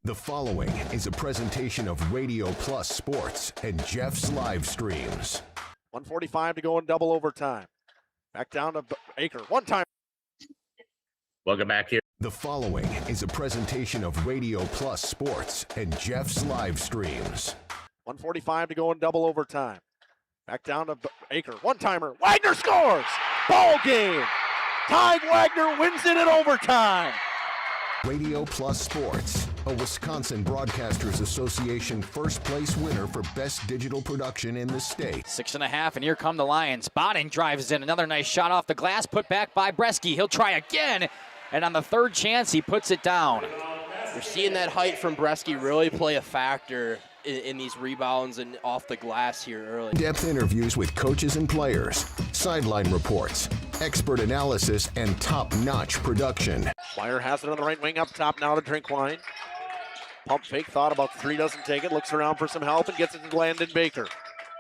The following is a presentation of Radio Plus Sports and Jeff's Livestreams. 1:45 to go in double overtime. Back down to Baker. One time. Welcome back here. The following is a presentation of Radio Plus Sports and Jeff's Livestreams. 1:45 to go in double overtime. Back down to Baker. One-timer. Wagner scores! Ball game! Ty Wagner wins it in overtime. Radio Plus Sports, a Wisconsin Broadcasters Association first place winner for best digital production in the state. 6.5, and here come the Lions. Bonning drives in. Another nice shot off the glass, put back by Bresky. He'll try again, and on the third chance, he puts it down. We're seeing that height from Bresky really play a factor in these rebounds and off the glass here early. In-depth interviews with coaches and players, sideline reports, expert analysis, and top-notch production. Flyer has it on the right wing up top now to Drinkwine. Pump fake, thought about three, doesn't take it, looks around for some help and gets it to Landon Baker.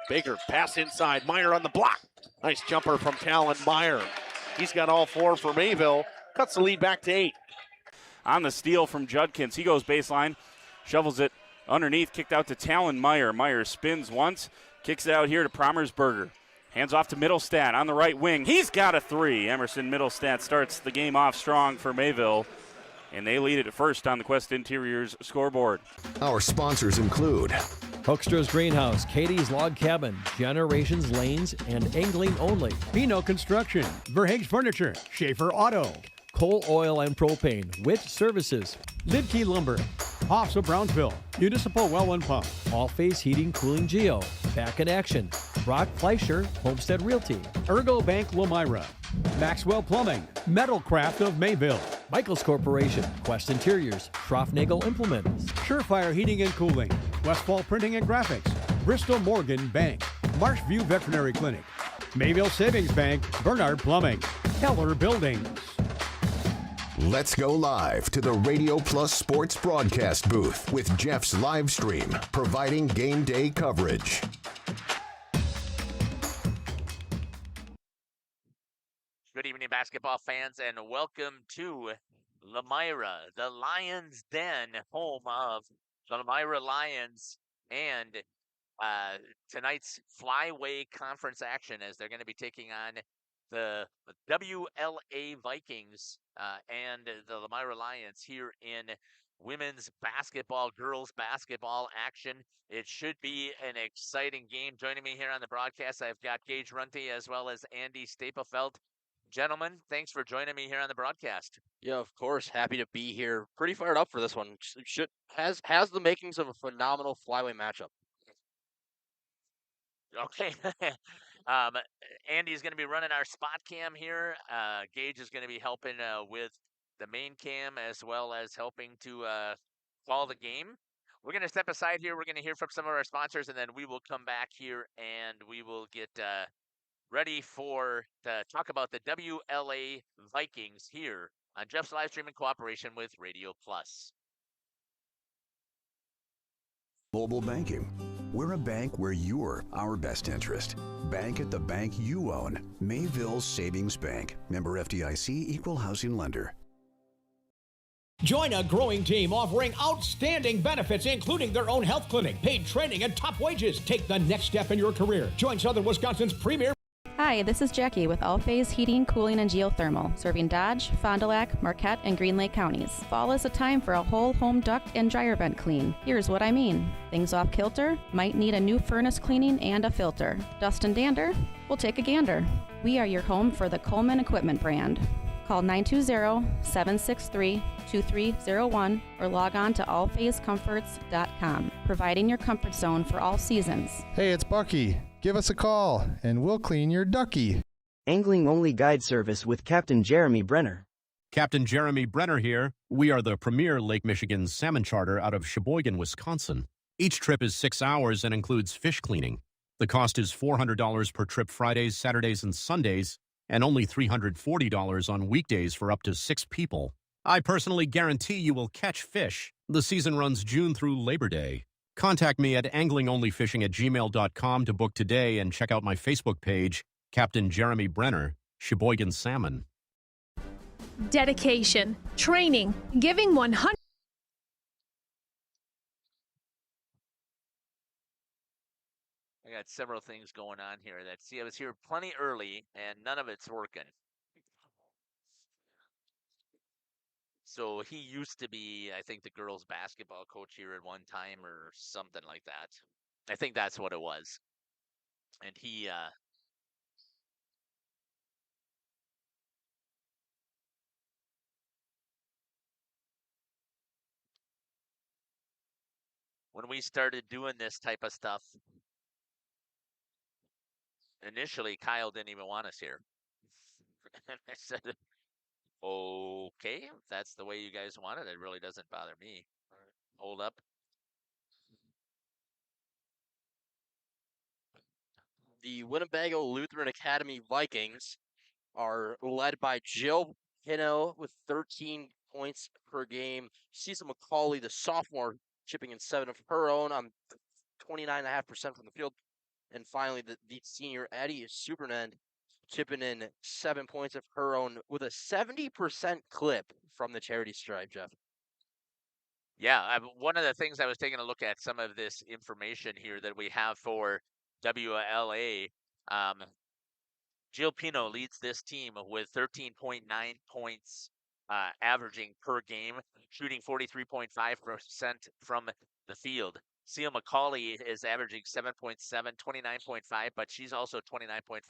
Baker, pass inside, Meyer on the block. Nice jumper from Talon Meyer. He's got all four for Mayville, cuts the lead back to 8. On the steal from Judkins, he goes baseline, shovels it underneath, kicked out to Talon Meyer. Meyer spins once, kicks it out here to Promersberger. Hands off to Middlestat on the right wing. He's got a three. Emerson Middlestat starts the game off strong for Mayville, and they lead it at first on the Quest Interiors scoreboard. Our sponsors include Hoekstra's Greenhouse, Katie's Log Cabin, Generations Lanes, and Angling Only. Pino Construction, Verhaeg's Furniture, Schaefer Auto, Coal Oil and Propane, Witt Services, Lidkey Lumber, Hoffs of Brownsville, Municipal Well and Pump, All Face Heating Cooling Geo, Back in Action, Brock Fleischer, Homestead Realty, Ergo Bank Lomira, Maxwell Plumbing, Metalcraft of Mayville, Michaels Corporation, Quest Interiors, Schroffnagel Implements, Surefire Heating and Cooling, Westfall Printing and Graphics, Bristol Morgan Bank, Marshview Veterinary Clinic, Mayville Savings Bank, Bernard Plumbing, Keller Buildings. Let's go live to the Radio Plus Sports broadcast booth with Jeff's Livestream, providing game day coverage. Good evening, basketball fans, and welcome to Lomira, the Lions' Den, home of the Lomira Lions, and tonight's Flyway Conference action as they're going to be taking on the WLA Vikings and the Lomira Lions here in women's basketball, girls basketball action. It should be an exciting game. Joining me here on the broadcast, I've got Gage Runte as well as Andy Stapelfeld. Gentlemen, thanks for joining me here on the broadcast. Yeah, of course. Happy to be here. Pretty fired up for this one. Has the makings of a phenomenal flyway matchup. Okay. Andy's going to be running our spot cam here. Gage is going to be helping with the main cam as well as helping to call the game. We're going to step aside here. We're going to hear from some of our sponsors, and then we will come back here and we will get ready to talk about the WLA Vikings here on Jeff's Livestream in cooperation with Radio Plus. Mobile banking. We're a bank where you're our best interest. Bank at the bank you own. Mayville Savings Bank. Member FDIC, Equal Housing Lender. Join a growing team offering outstanding benefits, including their own health clinic, paid training, and top wages. Take the next step in your career. Join Southern Wisconsin's premier. Hi, this is Jackie with All Phase Heating, Cooling, and Geothermal, serving Dodge, Fond du Lac, Marquette, and Green Lake counties. Fall is a time for a whole home duct and dryer vent clean. Here's what I mean. Things off kilter? Might need a new furnace cleaning and a filter. Dust and dander? We'll take a gander. We are your home for the Coleman Equipment brand. Call 920-763-2301 or log on to allphasecomforts.com, providing your comfort zone for all seasons. Hey, it's Bucky. Give us a call, and we'll clean your ducky. Angling Only Guide Service with Captain Jeremy Brenner. Captain Jeremy Brenner here. We are the premier Lake Michigan salmon charter out of Sheboygan, Wisconsin. Each trip is 6 hours and includes fish cleaning. The cost is $400 per trip Fridays, Saturdays, and Sundays, and only $340 on weekdays for up to 6 people. I personally guarantee you will catch fish. The season runs June through Labor Day. Contact me at anglingonlyfishing@gmail.com to book today and check out my Facebook page, Captain Jeremy Brenner, Sheboygan Salmon. Dedication, training, giving 100 I got several things going on here. I was here plenty early, and none of it's working. So he used to be, I think, the girls' basketball coach here at one time or something like that. I think that's what it was. And he, when we started doing this type of stuff, initially Kyle didn't even want us here. And I said, okay, if that's the way you guys want it, it really doesn't bother me. Hold up. The Winnebago Lutheran Academy Vikings are led by Jill Pino with 13 points per game. Cecil McCauley, the sophomore, chipping in 7 of her own on 29.5% from the field. And finally, the senior Addie Supernand chipping in 7 points of her own with a 70% clip from the charity stripe, Jeff. Yeah, one of the things I was taking a look at, some of this information here that we have for WLA. Jill Pino leads this team with 13.9 points averaging per game, shooting 43.5% from the field. Seal McCauley is averaging 7.7, 29.5, but she's also 29.5%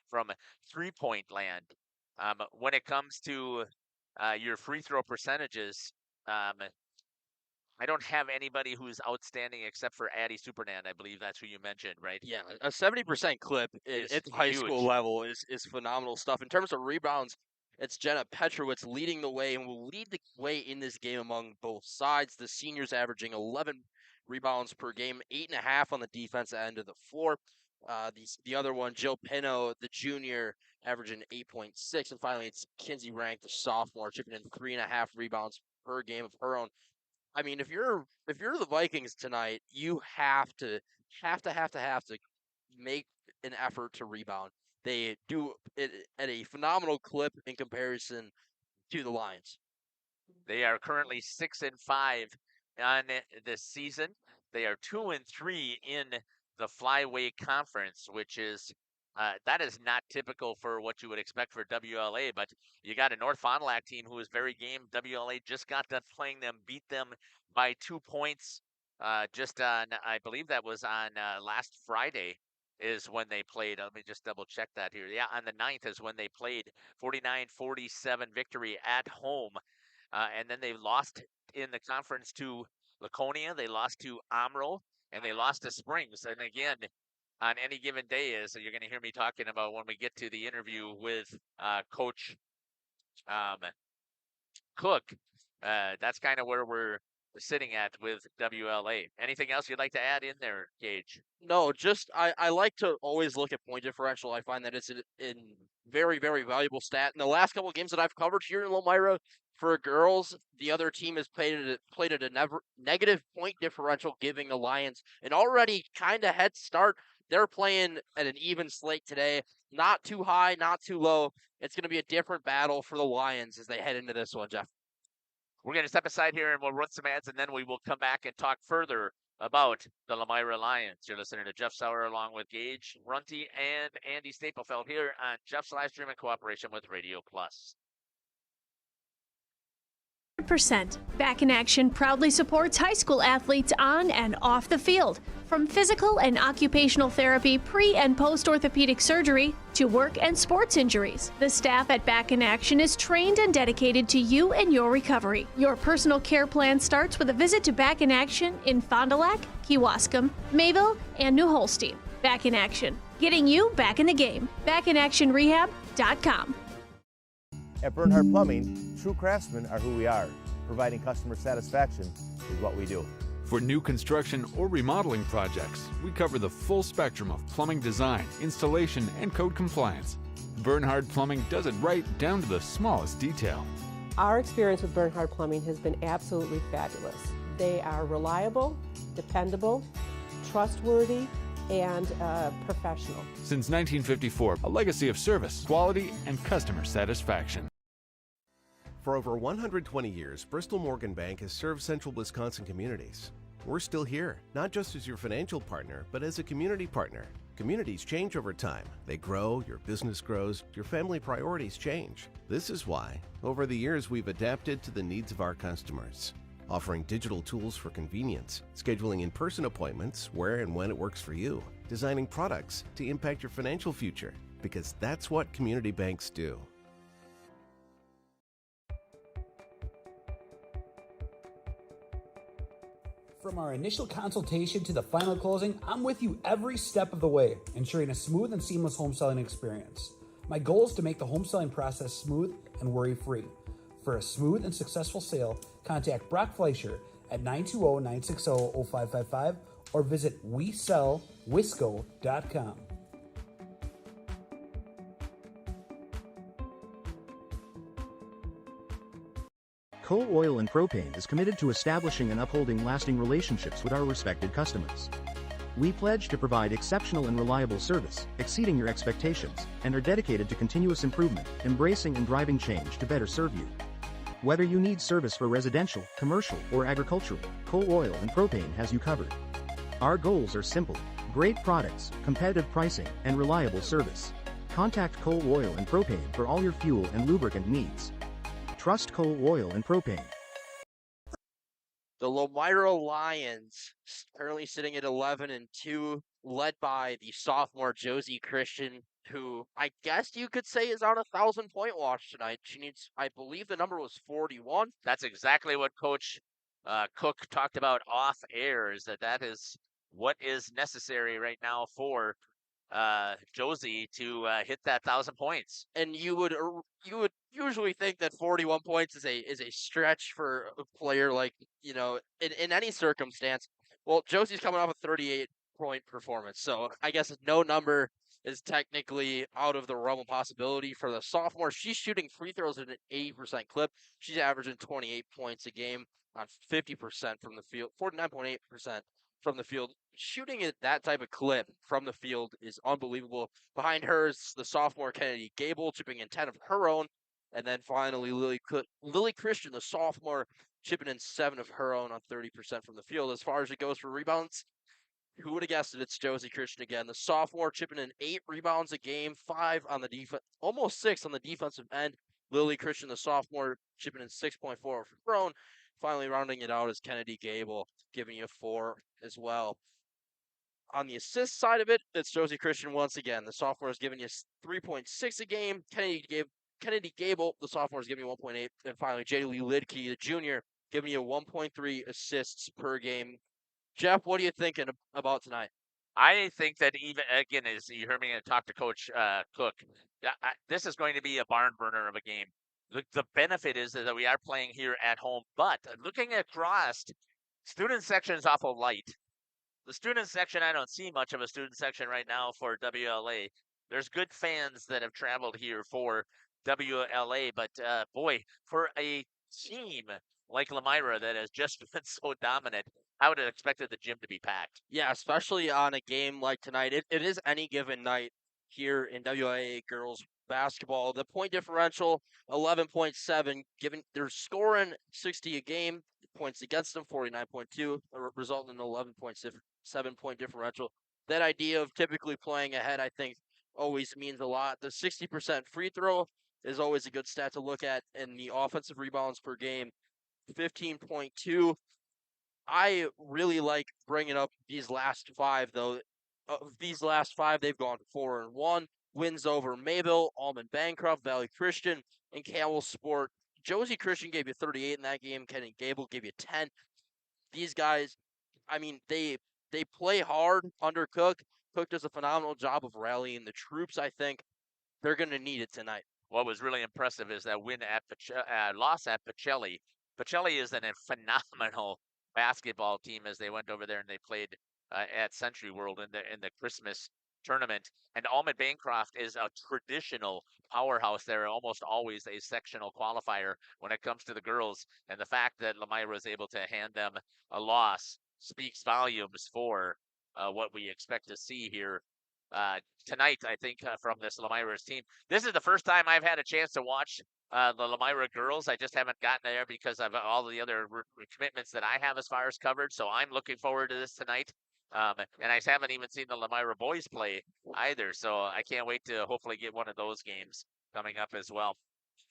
from three-point land. When it comes to your free throw percentages, I don't have anybody who's outstanding except for Addie Supernand. I believe that's who you mentioned, right? Yeah, a 70% clip at the high school level is phenomenal stuff. In terms of rebounds, it's Jenna Petrowitz leading the way and will lead the way in this game among both sides. The seniors averaging 11 rebounds per game, 8.5 on the defense end of the floor. The other one, Jill Pino, the junior, averaging 8.6. And finally, it's Kinsey Rank, the sophomore, chipping in 3.5 rebounds per game of her own. I mean, if you're the Vikings tonight, you have to make an effort to rebound. They do it at a phenomenal clip in comparison to the Lions. They are currently 6-5 on this season. They are 2-3 in the Flyweight Conference, which is that is not typical for what you would expect for WLA, but you got a North Fond du Lac team who is very game. WLA just got done playing them, beat them by 2 points just on, I believe that was on last Friday is when they played. Let me just double check that here. Yeah, on the 9th is when they played 49-47 victory at home. And then they lost in the conference to Laconia. They lost to Amro, and they lost to Springs. And again, on any given day, as you're going to hear me talking about when we get to the interview with Coach Cook, that's kind of where we're sitting at with WLA. Anything else you'd like to add in there, Gage? No, just I like to always look at point differential. I find that it's a very, very valuable stat. In the last couple of games that I've covered here in Lomira, for girls, the other team has played at a negative point differential, giving the Lions an already kind of head start. They're playing at an even slate today. Not too high, not too low. It's going to be a different battle for the Lions as they head into this one, Jeff. We're going to step aside here and we'll run some ads, and then we will come back and talk further about the Lomira Lions. You're listening to Jeff Sauer along with Gage Runty and Andy Staplefeld here on Jeff's Livestream in cooperation with Radio Plus. Back in Action proudly supports high school athletes on and off the field. From physical and occupational therapy, pre- and post-orthopedic surgery, to work and sports injuries. The staff at Back in Action is trained and dedicated to you and your recovery. Your personal care plan starts with a visit to Back in Action in Fond du Lac, Kewaskum, Mayville, and New Holstein. Back in Action, getting you back in the game. BackinActionRehab.com. At Bernhardt Plumbing, true craftsmen are who we are. Providing customer satisfaction is what we do. For new construction or remodeling projects, we cover the full spectrum of plumbing design, installation, and code compliance. Bernhardt Plumbing does it right down to the smallest detail. Our experience with Bernhardt Plumbing has been absolutely fabulous. They are reliable, dependable, trustworthy, and professional. Since 1954, a legacy of service, quality, and customer satisfaction. For over 120 years, Bristol Morgan Bank has served central Wisconsin communities. we're still here, not just as your financial partner, but as a community partner. Communities change over time. They grow, your business grows, your family priorities change. This is why, over the years, we've adapted to the needs of our customers, offering digital tools for convenience, scheduling in-person appointments where and when it works for you, designing products to impact your financial future, because that's what community banks do. From our initial consultation to the final closing, I'm with you every step of the way, ensuring a smooth and seamless home selling experience. My goal is to make the home selling process smooth and worry-free. For a smooth and successful sale, contact Brock Fleischer at 920-960-0555 or visit WeSellWisco.com. Coal Oil and Propane is committed to establishing and upholding lasting relationships with our respected customers. We pledge to provide exceptional and reliable service, exceeding your expectations, and are dedicated to continuous improvement, embracing and driving change to better serve you. Whether you need service for residential, commercial, or agricultural, Coal Oil and Propane has you covered. Our goals are simple: great products, competitive pricing, and reliable service. Contact Coal Oil and Propane for all your fuel and lubricant needs. Trust Coal Oil and Propane. The Lomira Lions currently sitting at 11-2, led by the sophomore Josie Christian, who I guess you could say is on a 1,000-point watch tonight. She needs, I believe the number was 41. That's exactly what Coach Cook talked about off air, is that is what is necessary right now for Josie to hit that 1,000 points. And you would usually think that 41 points is a stretch for a player like, in any circumstance. Well, Josie's coming off a 38-point performance, so I guess no number is technically out of the realm of possibility for the sophomore. She's shooting free throws at an 80% clip. She's averaging 28 points a game on 50% from the field, 49.8% from the field. Shooting at that type of clip from the field is unbelievable. Behind her is the sophomore Kennedy Gable, chipping in 10 of her own. And then finally, Lily Christian, the sophomore, chipping in 7 of her own on 30% from the field. As far as it goes for rebounds, who would have guessed it? It's Josie Christian again. The sophomore chipping in 8 rebounds a game, 5 on the defense, almost 6 on the defensive end. Lily Christian, the sophomore, chipping in 6.4 for her own. Finally, rounding it out is Kennedy Gable, giving you 4 as well. On the assist side of it, it's Josie Christian once again. The sophomore is giving you 3.6 a game. Kennedy Gable, the sophomore, is giving you 1.8. And finally, J. Lee Lidke, the junior, giving you 1.3 assists per game. Jeff, what are you thinking about tonight? I think that even, again, as you heard me talk to Coach Cook, this is going to be a barn burner of a game. The benefit is that we are playing here at home, but looking across, student section is awful light. The student section, I don't see much of a student section right now for WLA. There's good fans that have traveled here for WLA, but boy, for a team like Lomira that has just been so dominant, I would have expected the gym to be packed. Yeah, especially on a game like tonight. It is any given night here in WLA girls basketball. The point differential, 11.7, given they're scoring 60 a game, points against them, 49.2, resulting in 11.7 point differential. That idea of typically playing ahead, I think, always means a lot. The 60% free throw is always a good stat to look at, and the offensive rebounds per game, 15.2. I really like bringing up these last 5, though. Of these last 5, they've gone 4-1. Wins over Mayville, Almond Bancroft, Valley Christian, and Camel Sport. Josie Christian gave you 38 in that game. Kenny Gable gave you 10. These guys, I mean, they play hard under Cook. Cook does a phenomenal job of rallying the troops, I think. They're going to need it tonight. What was really impressive is that win at loss at Pacelli. Pacelli is a phenomenal basketball team as they went over there and they played at Century World in the Christmas tournament. And Almond Bancroft is a traditional powerhouse. They're almost always a sectional qualifier when it comes to the girls. And the fact that Lomira was able to hand them a loss speaks volumes for what we expect to see here tonight, I think, from this Lomira's team. This is the first time I've had a chance to watch the Lomira girls. I just haven't gotten there because of all the other commitments that I have as far as covered. So I'm looking forward to this tonight. And I haven't even seen the Lomira boys play either. So I can't wait to hopefully get one of those games coming up as well.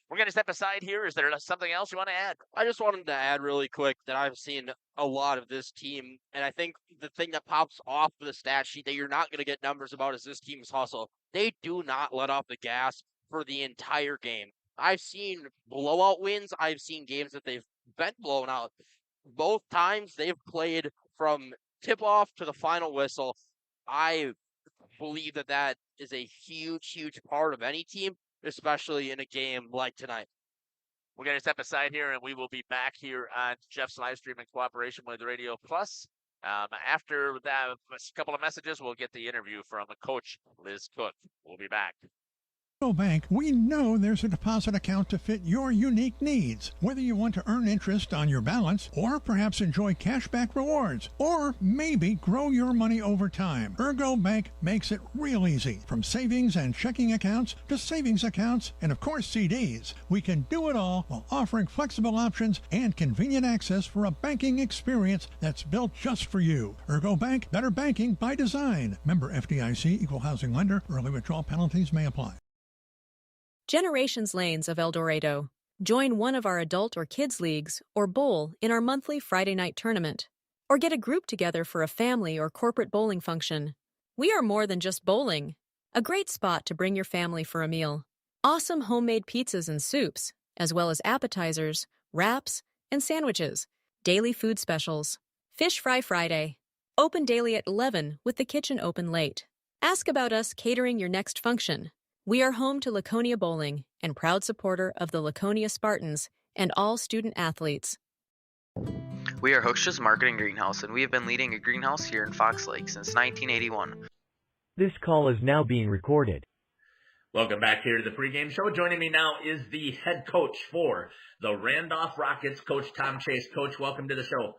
We're going to step aside here. Is there something else you want to add? I just wanted to add really quick that I've seen a lot of this team, and I think the thing that pops off of the stat sheet that you're not going to get numbers about is this team's hustle. They do not let off the gas for the entire game. I've seen blowout wins. I've seen games that they've been blown out. Both times they've played from tip-off to the final whistle. I believe that that is a huge, huge part of any team, especially in a game like tonight. We're going to step aside here, and we will be back here on Jeff's live stream in cooperation with Radio Plus. After that, a couple of messages, we'll get the interview from Coach Liz Cook. We'll be back. Bank, we know there's a deposit account to fit your unique needs. Whether you want to earn interest on your balance, or perhaps enjoy cashback rewards, or maybe grow your money over time, Ergo Bank makes it real easy. From savings and checking accounts to savings accounts and, of course, CDs, we can do it all while offering flexible options and convenient access for a banking experience that's built just for you. Ergo Bank, better banking by design. Member FDIC, equal housing lender. Early withdrawal penalties may apply. Generations Lanes of El Dorado. Join one of our adult or kids leagues or bowl in our monthly Friday night tournament. Or get a group together for a family or corporate bowling function. We are more than just bowling. A great spot to bring your family for a meal. Awesome homemade pizzas and soups, as well as appetizers, wraps, and sandwiches. Daily food specials. Fish Fry Friday. Open daily at 11 with the kitchen open late. Ask about us catering your next function. We are home to Laconia Bowling and proud supporter of the Laconia Spartans and all student athletes. We are Hooksha's Marketing Greenhouse, and we have been leading a greenhouse here in Fox Lake since 1981. This call is now being recorded. Welcome back here to the pregame show. Joining me now is the head coach for the Randolph Rockets, Coach Tom Chase. Coach, welcome to the show.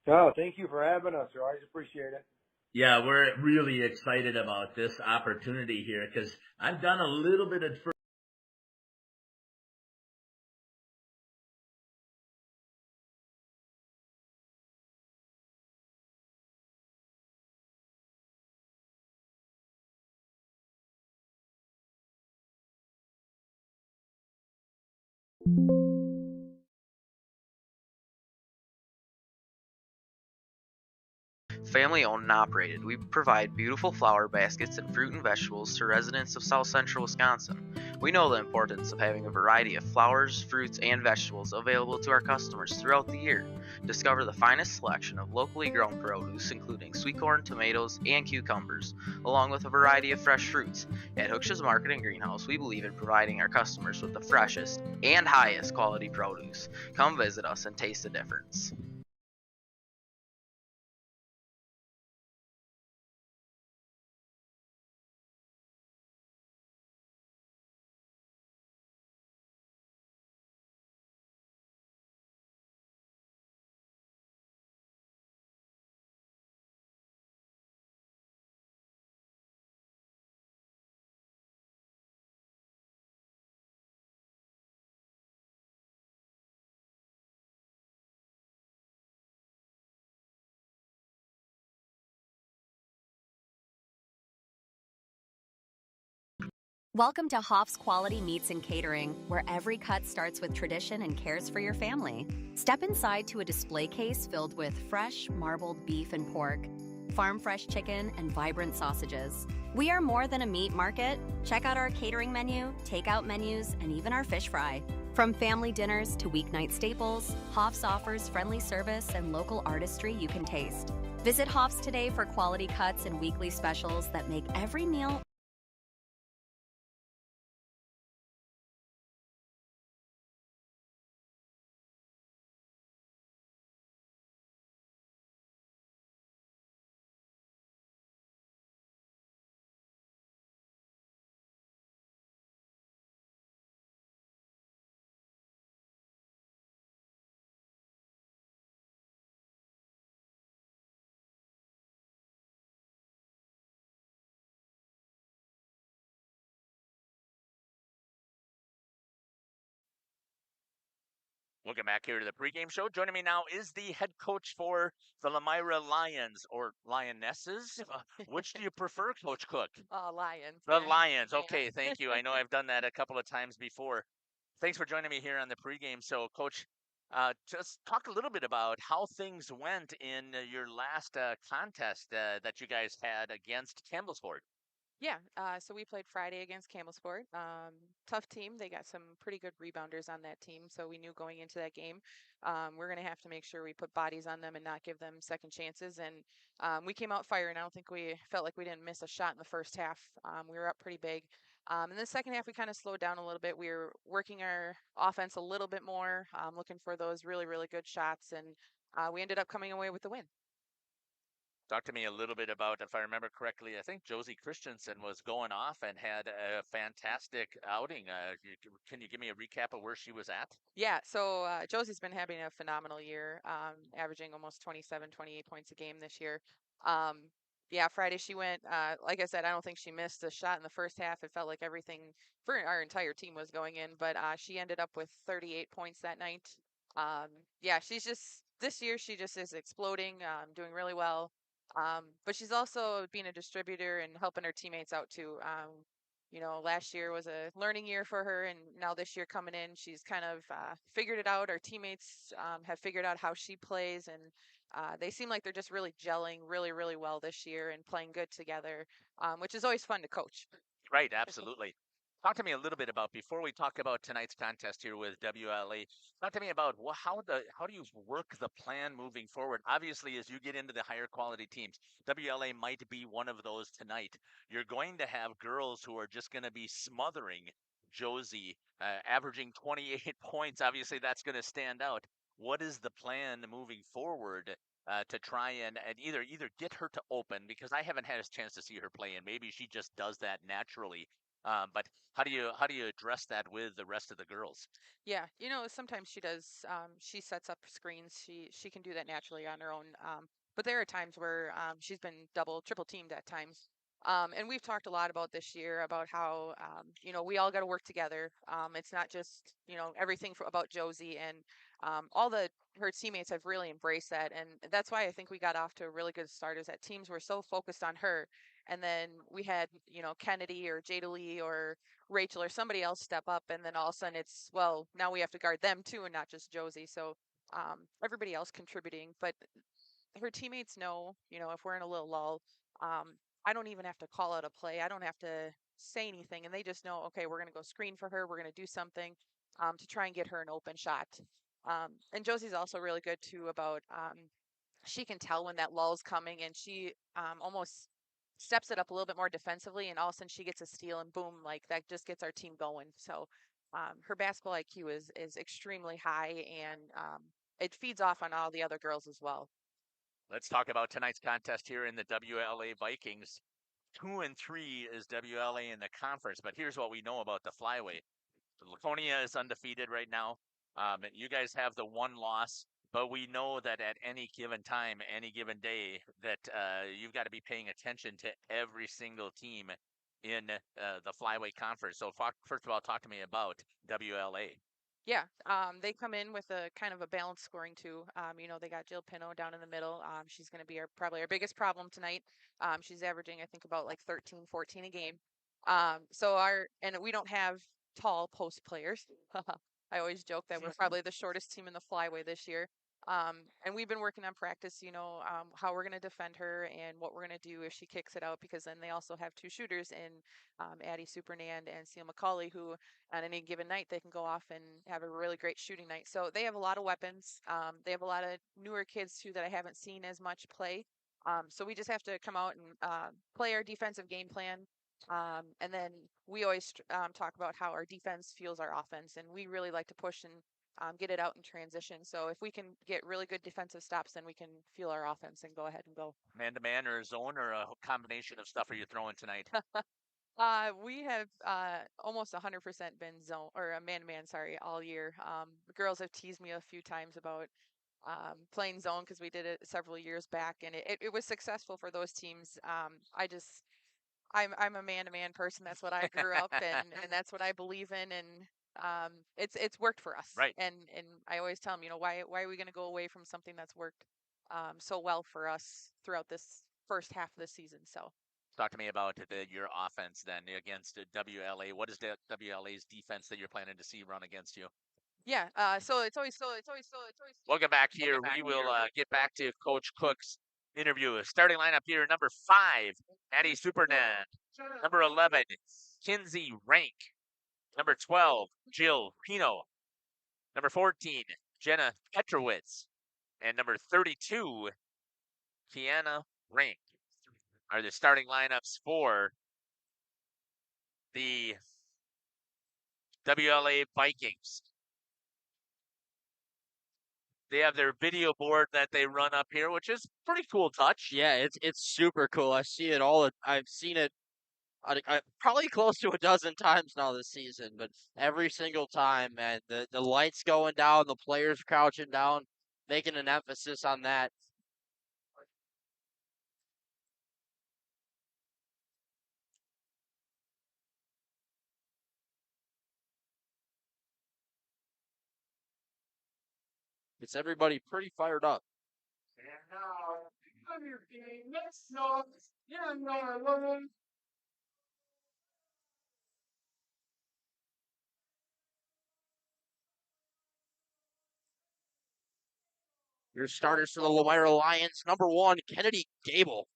Oh, thank you for having us. I always appreciate it. Yeah, we're really excited about this opportunity here because I've done a little bit of Family owned and operated, we provide beautiful flower baskets and fruit and vegetables to residents of South Central Wisconsin. We know the importance of having a variety of flowers, fruits, and vegetables available to our customers throughout the year. Discover the finest selection of locally grown produce, including sweet corn, tomatoes, and cucumbers, along with a variety of fresh fruits. At Hooksha's Market & Greenhouse, we believe in providing our customers with the freshest and highest quality produce. Come visit us and taste the difference. Welcome to Hoff's Quality Meats and Catering, where every cut starts with tradition and cares for your family. Step inside to a display case filled with fresh, marbled beef and pork, farm-fresh chicken, and vibrant sausages. We are more than a meat market. Check out our catering menu, takeout menus, and even our fish fry. From family dinners to weeknight staples, Hoff's offers friendly service and local artistry you can taste. Visit Hoff's today for quality cuts and weekly specials that make every meal Welcome back here to the pregame show. Joining me now is the head coach for the Lomira Lions, or Lionesses. Which do you prefer, Coach Cook? Lions. The Lions. Okay, thank you. I know I've done that a couple of times before. Thanks for joining me here on the pregame show, Coach. Just talk a little bit about how things went in your last contest that you guys had against Campbellsport. Yeah, so we played Friday against Campbellsport. Tough team. They got some pretty good rebounders on that team, so we knew going into that game we're going to have to make sure we put bodies on them and not give them second chances. And we came out firing. I don't think we felt like we didn't miss a shot in the first half. We were up pretty big. In the second half, we kind of slowed down a little bit. We were working our offense a little bit more, looking for those really, really good shots, and we ended up coming away with the win. Talk to me a little bit about, if I remember correctly, I think Josie Christensen was going off and had a fantastic outing. Can you give me a recap of where she was at? Yeah, so Josie's been having a phenomenal year, averaging almost 27, 28 points a game this year. Yeah, Friday she went, like I said, I don't think she missed a shot in the first half. It felt like everything for our entire team was going in, but she ended up with 38 points that night. Yeah, this year she just is exploding, doing really well. But she's also being a distributor and helping her teammates out too. Last year was a learning year for her, and now this year coming in, she's kind of figured it out. Our teammates have figured out how she plays, and they seem like they're just really gelling really, really well this year and playing good together, which is always fun to coach. Right, absolutely. Talk to me a little bit about, before we talk about tonight's contest here with WLA, talk to me about how do you work the plan moving forward? Obviously, as you get into the higher quality teams, WLA might be one of those tonight. You're going to have girls who are just going to be smothering Josie, averaging 28 points. Obviously, that's going to stand out. What is the plan moving forward to try and either get her to open, because I haven't had a chance to see her play, and maybe she just does that naturally. But how do you address that with the rest of the girls? Yeah, sometimes she does. She sets up screens. She can do that naturally on her own. But there are times where she's been double, triple teamed at times. And we've talked a lot about this year about how we all got to work together. It's not just everything about Josie, and her teammates have really embraced that, and that's why I think we got off to a really good start. Is that teams were so focused on her, and then we had Kennedy or Jada Lee or Rachel or somebody else step up, and then all of a sudden it's, well, now we have to guard them too and not just Josie. So everybody else contributing, but her teammates know, if we're in a little lull, I don't even have to call out a play. I don't have to say anything, and they just know, okay, we're going to go screen for her. We're going to do something to try and get her an open shot. And Josie's also really good too about she can tell when that lull's coming, and she almost steps it up a little bit more defensively, and all of a sudden she gets a steal, and boom, like that just gets our team going. So her basketball IQ is extremely high, and it feeds off on all the other girls as well. Let's talk about tonight's contest here in the WLA Vikings. 2-3 is WLA in the conference, but here's what we know about the flyweight. Laconia is undefeated right now. You guys have the one loss, but we know that at any given time, any given day, that you've got to be paying attention to every single team in the flyweight conference. So first of all, talk to me about WLA. Yeah, they come in with a kind of a balanced scoring too. They got Jill Pino down in the middle. She's going to be probably our biggest problem tonight. She's averaging, I think, about like 13, 14 a game. And we don't have tall post players. I always joke that we're probably the shortest team in the flyway this year. And we've been working on practice, how we're going to defend her and what we're going to do if she kicks it out, because then they also have two shooters in Addie Supernand and Seal McCauley, who on any given night they can go off and have a really great shooting night. So they have a lot of weapons. They have a lot of newer kids too that I haven't seen as much play. So we just have to come out and play our defensive game plan. And then we always talk about how our defense fuels our offense, and we really like to push and get it out in transition. So if we can get really good defensive stops, then we can fuel our offense and go ahead and go. Man-to-man or zone, or a combination of stuff are you throwing tonight? We have almost 100% been zone or a man-to-man, all year. The girls have teased me a few times about playing zone because we did it several years back, and it was successful for those teams. I'm a man-to-man person. That's what I grew up and that's what I believe in. And it's worked for us. Right. And I always tell them, why are we going to go away from something that's worked so well for us throughout this first half of the season? So talk to me about your offense then against WLA. What is the WLA's defense that you're planning to see run against you? Yeah. So it's always. Welcome back here. We will get back to Coach Cook's interview. Starting lineup here: number 5, Addie Supernan. Number 11, Kinsey Rank. Number 12, Jill Pino. Number 14, Jenna Petrowitz. And number 32, Kiana Rank are the starting lineups for the WLA Vikings. They have their video board that they run up here, which is pretty cool touch. Yeah, it's super cool. I see it all. I've seen it probably close to a dozen times now this season, but every single time, man, the lights going down, the players crouching down, making an emphasis on that. Gets everybody pretty fired up. Your starters for the Lomira Lions. Number 1, Kennedy Gable.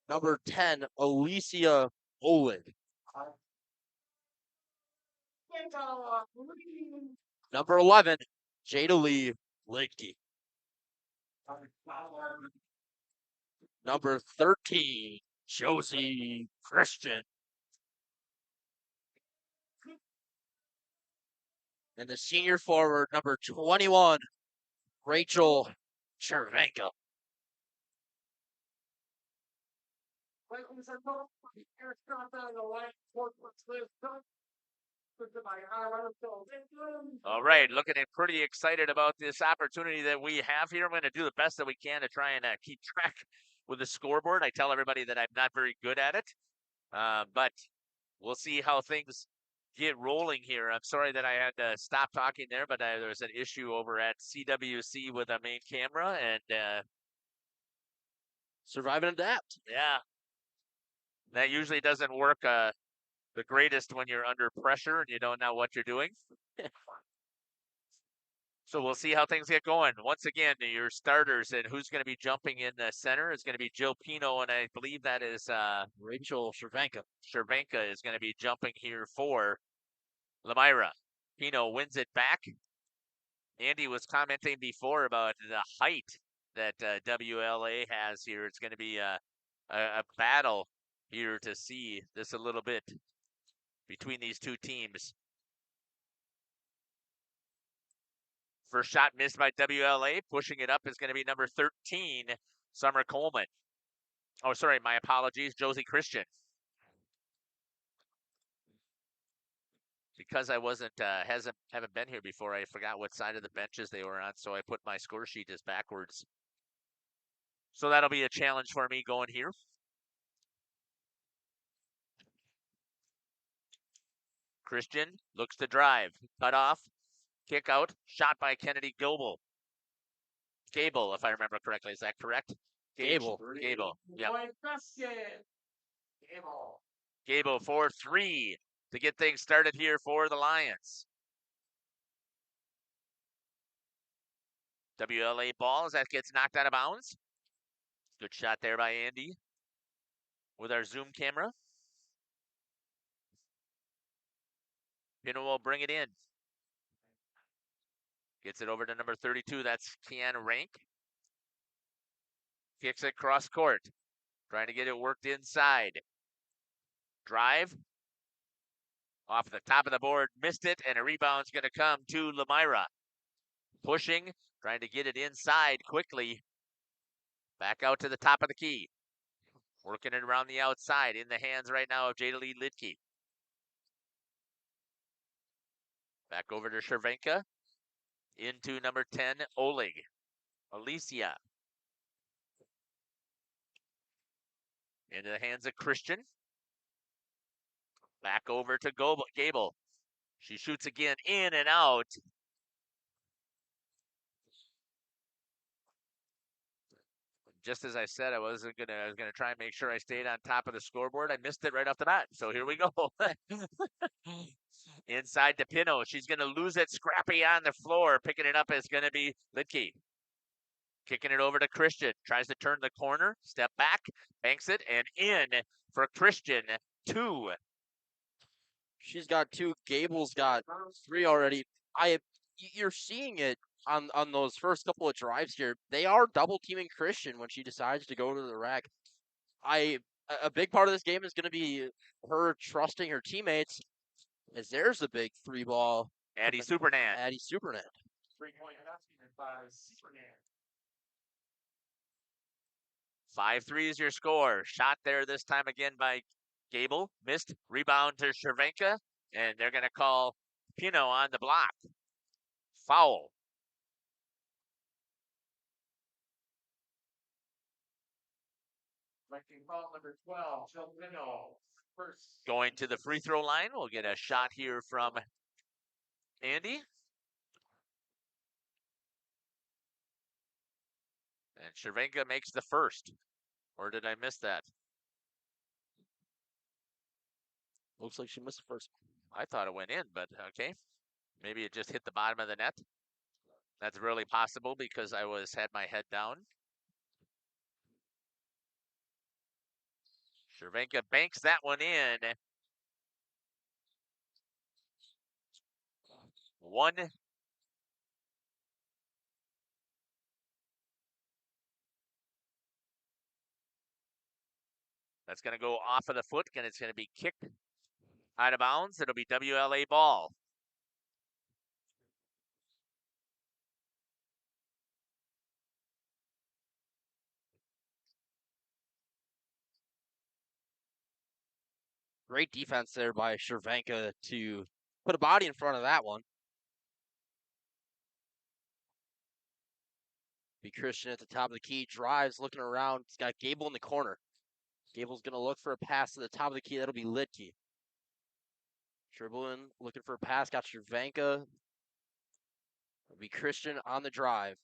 Number 10, Alicia Olin. Number 11, Jada Lee Lidke. Number 13, Josie Christian. And the senior forward, number 21, Rachel Chervenka. All right, looking at pretty excited about this opportunity that we have here. I'm going to do the best that we can to try and keep track with the scoreboard. I tell everybody that I'm not very good at it, but we'll see how things get rolling here. I'm sorry that I had to stop talking there, but there was an issue over at CWC with our main camera, and survive and adapt. Yeah, that usually doesn't work the greatest when you're under pressure and you don't know what you're doing. So we'll see how things get going. Once again, your starters and who's going to be jumping in the center is going to be Jill Pino, and I believe that is Rachel Chervenka. Chervenka is going to be jumping here for Lomira. Pino wins it back. Andy was commenting before about the height that WLA has here. It's going to be a battle here to see this a little bit between these two teams. First shot missed by WLA. Pushing it up is going to be number 13, Summer Coleman. Oh, sorry, my apologies, Josie Christian. Because I wasn't haven't been here before, I forgot what side of the benches they were on, so I put my score sheet as backwards. So that'll be a challenge for me going here. Christian looks to drive. Cut off. Kick out. Shot by Kennedy Gable. Gable, if I remember correctly. Is that correct? Gable. Yep. Gable for 3 to get things started here for the Lions. WLA ball as that gets knocked out of bounds. Good shot there by Andy with our zoom camera. Pino will bring it in. Gets it over to number 32. That's Kiana Rank. Kicks it cross court. Trying to get it worked inside. Drive. Off the top of the board. Missed it. And a rebound's going to come to Lomira. Pushing. Trying to get it inside quickly. Back out to the top of the key. Working it around the outside. In the hands right now of Jada Lee Lidke. Back over to Chervenka. Into number 10, Oleg. Alicia. Into the hands of Christian. Back over to Gable. She shoots again, in and out. Just as I said, I was gonna try and make sure I stayed on top of the scoreboard. I missed it right off the bat. So here we go. Inside to Pino. She's gonna lose it. Scrappy on the floor. Picking it up is gonna be Litke. Kicking it over to Christian. Tries to turn the corner. Step back. Banks it and in for Christian. 2. She's got 2. Gable's got 3 already. You're seeing it on those first couple of drives here. They are double teaming Christian when she decides to go to the rack. A big part of this game is going to be her trusting her teammates. As there's a big 3-ball. Addie Supernan. 3-point basket by Supernan. 5-3 is your score. Shot there this time again by Gable. Missed. Rebound to Cervenka. And they're going to call Pino on the block. Foul. Foul number 12, Jill Pino. First. Going to the free throw line. We'll get a shot here from Andy. And Cervenka makes the first. Or did I miss that? Looks like she missed the first. I thought it went in, but okay. Maybe it just hit the bottom of the net. That's really possible because I had my head down. Cervenka banks that one in. 1. That's going to go off of the foot, and it's going to be kicked out of bounds. It'll be WLA ball. Great defense there by Cervenka to put a body in front of that one. Be Christian at the top of the key, drives, looking around. He's got Gable in the corner. Gable's going to look for a pass to the top of the key. That'll be Litke. Dribbling, looking for a pass. Got Cervenka. It'll be Christian on the drive.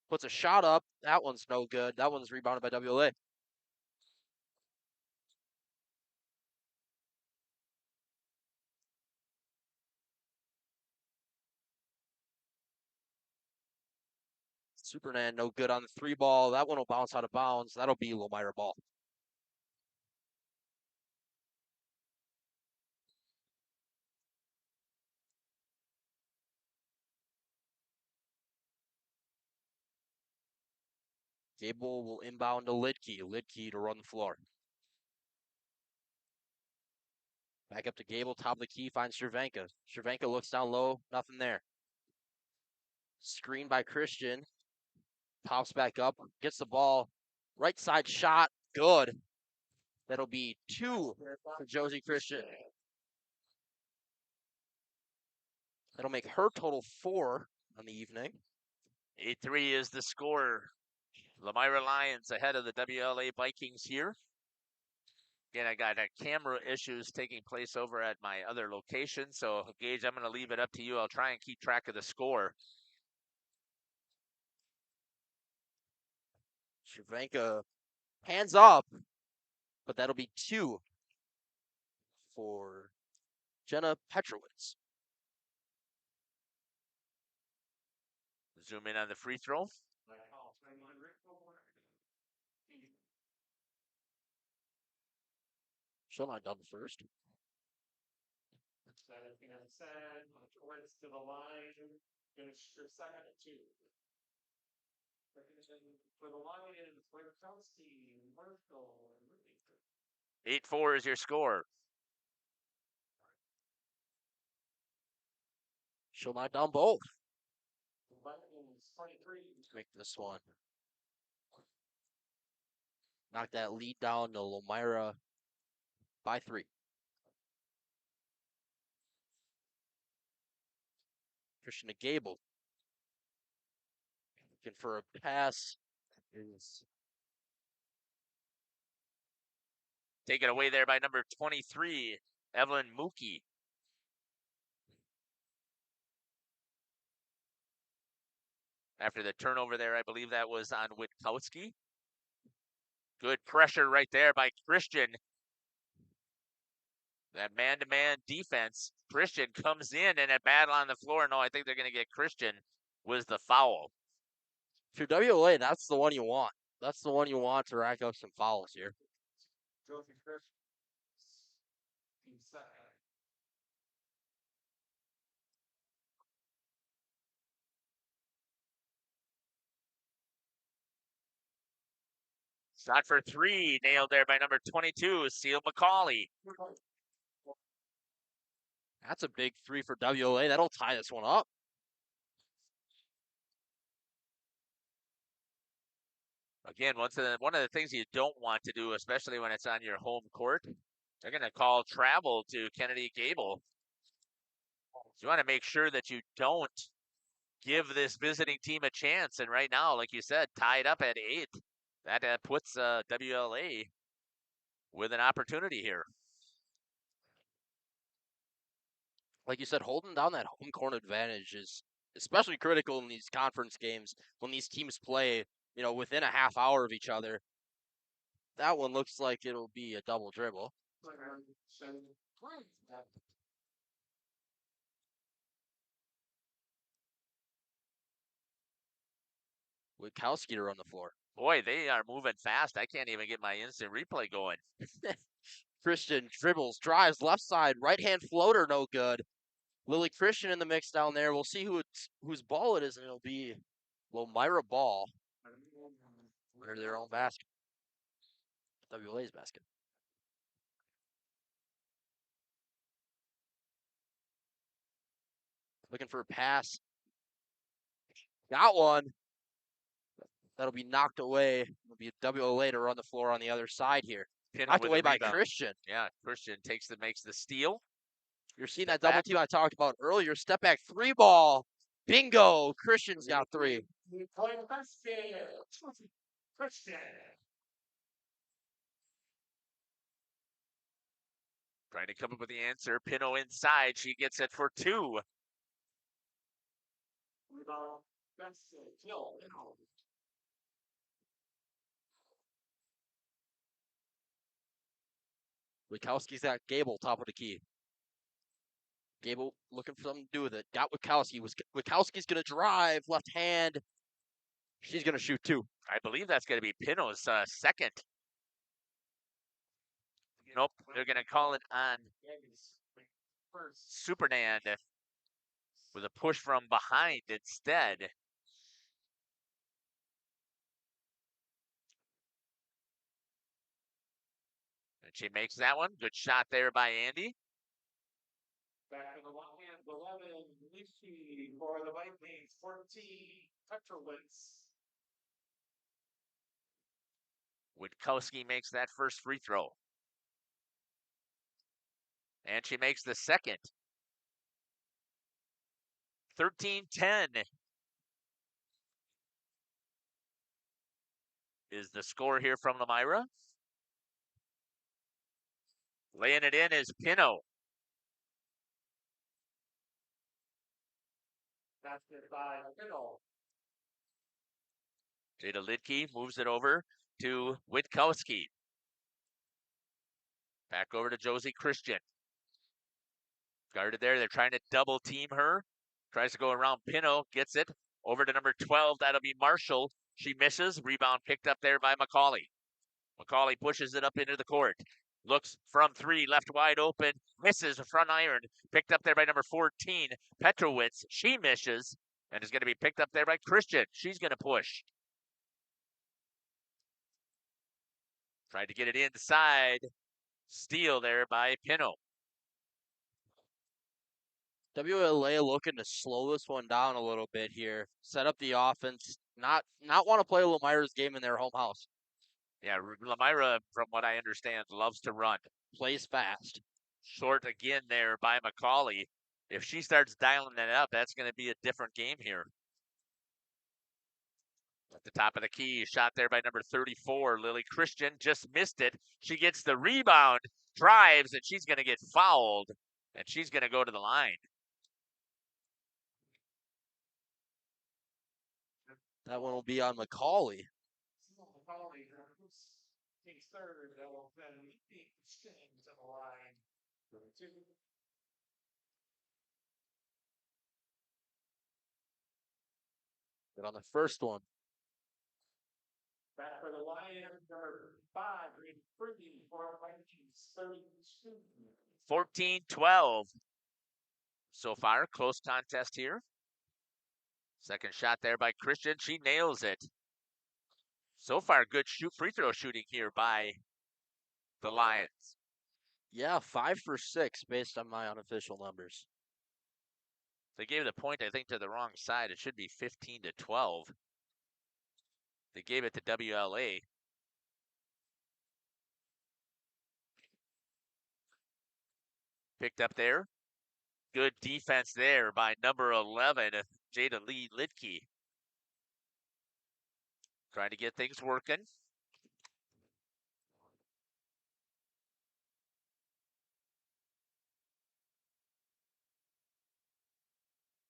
Puts a shot up. That one's no good. That one's rebounded by WLA. Supernan, no good on the 3-ball. That one will bounce out of bounds. That'll be Lomira ball. Gable will inbound to Litke. Litke to run the floor. Back up to Gable, top of the key, finds Cervenka. Cervenka looks down low, nothing there. Screen by Christian. Pops back up, gets the ball. Right side shot, good. That'll be 2 for Josie Christian. That'll make her total 4 on the evening. 8-3 is the score. Lomira Lions ahead of the WLA Vikings here. Again, I got camera issues taking place over at my other location. So, Gage, I'm going to leave it up to you. I'll try and keep track of the score. Cervenka hands up, but that'll be 2 for Jenna Petrowitz. Zoom in on the free throw. She'll not done first. Towards to the line. Finish your second at 2. For the Lions, Kwiatkowski, Marshall, and 8-4 is your score. She'll knock down both. Lions 23. Make this one. Knock that lead down to Lomira by 3. Christian to Gable. Looking for a pass. Taken away there by number 23, Evelyn Mookie. After the turnover there, I believe that was on Witkowski. Good pressure right there by Christian. That man-to-man defense. Christian comes in and a battle on the floor. No, I think they're going to get Christian was the foul. If you're WLA, that's the one you want. That's the one you want to rack up some fouls here. Shot for three, nailed there by number 22, Seal McCauley. That's a big three for WLA. That'll tie this one up. Again, one of the things you don't want to do, especially when it's on your home court, they're going to call travel to Kennedy Gable. So you want to make sure that you don't give this visiting team a chance. And right now, like you said, tied up at 8. That puts WLA with an opportunity here. Like you said, holding down that home court advantage is especially critical in these conference games when these teams play, within a half hour of each other. That one looks like it'll be a double dribble. Witkowski to run the floor. Boy, they are moving fast. I can't even get my instant replay going. Christian dribbles, drives, left side, right-hand floater, no good. Lily Christian in the mix down there. We'll see whose ball it is, and it'll be Lomira ball. Or their own basket. WLA's basket. Looking for a pass. Got one. That'll be knocked away. It'll be WLA to run the floor on the other side here. Knocked away by Christian. Yeah, Christian makes the steal. You're seeing that double team I talked about earlier. Step back 3 ball. Bingo. Christian's got 3. Trying to come up with the answer. Pino inside. She gets it for 2. Witkowski's got Gable top of the key. Gable looking for something to do with it. Got Witkowski. Witkowski's going to drive. Left hand. She's going to shoot 2. I believe that's going to be Pino's second. Nope, they're going to call it on Supernan with a push from behind instead. And she makes that one. Good shot there by Andy. Back in the long hand, 11, Leafy for the Vikings, 14, Petrowitz. Witkowski makes that first free throw. And she makes the second. 13-10 is the score here from Lomira. Laying it in is Pino. Basket by Pino. Jada Lidke moves it over to Witkowski. Back over to Josie Christian. Guarded there. They're trying to double team her. Tries to go around Pino. Gets it. Over to number 12. That'll be Marshall. She misses. Rebound picked up there by McCauley. McCauley pushes it up into the court. Looks from 3. Left wide open. Misses a front iron. Picked up there by number 14. Petrowitz. She misses. And is going to be picked up there by Christian. She's going to push. Tried to get it inside. Steal there by Pino. WLA looking to slow this one down a little bit here. Set up the offense. Not want to play Lomira's game in their home house. Yeah, Lomira, from what I understand, loves to run. Plays fast. Short again there by McCauley. If she starts dialing that up, that's going to be a different game here. At the top of the key, shot there by number 34, Lily Christian. Just missed it. She gets the rebound. drives, and she's going to get fouled, and she's going to go to the line. That one will be on Macaulay. Macaulay takes third. That will then lead Sting to the line. 2. Good on the first one. Back for the Lions, number 5, Green Fruity for Vikings, 32. 14-12. So far, close contest here. Second shot there by Christian. She nails it. So far, good free throw shooting here by the Lions. Yeah, 5 for 6 based on my unofficial numbers. They gave the point, I think, to the wrong side. It should be 15-12. They gave it to WLA. Picked up there. Good defense there by number 11, Jada Lee Lidke. Trying to get things working.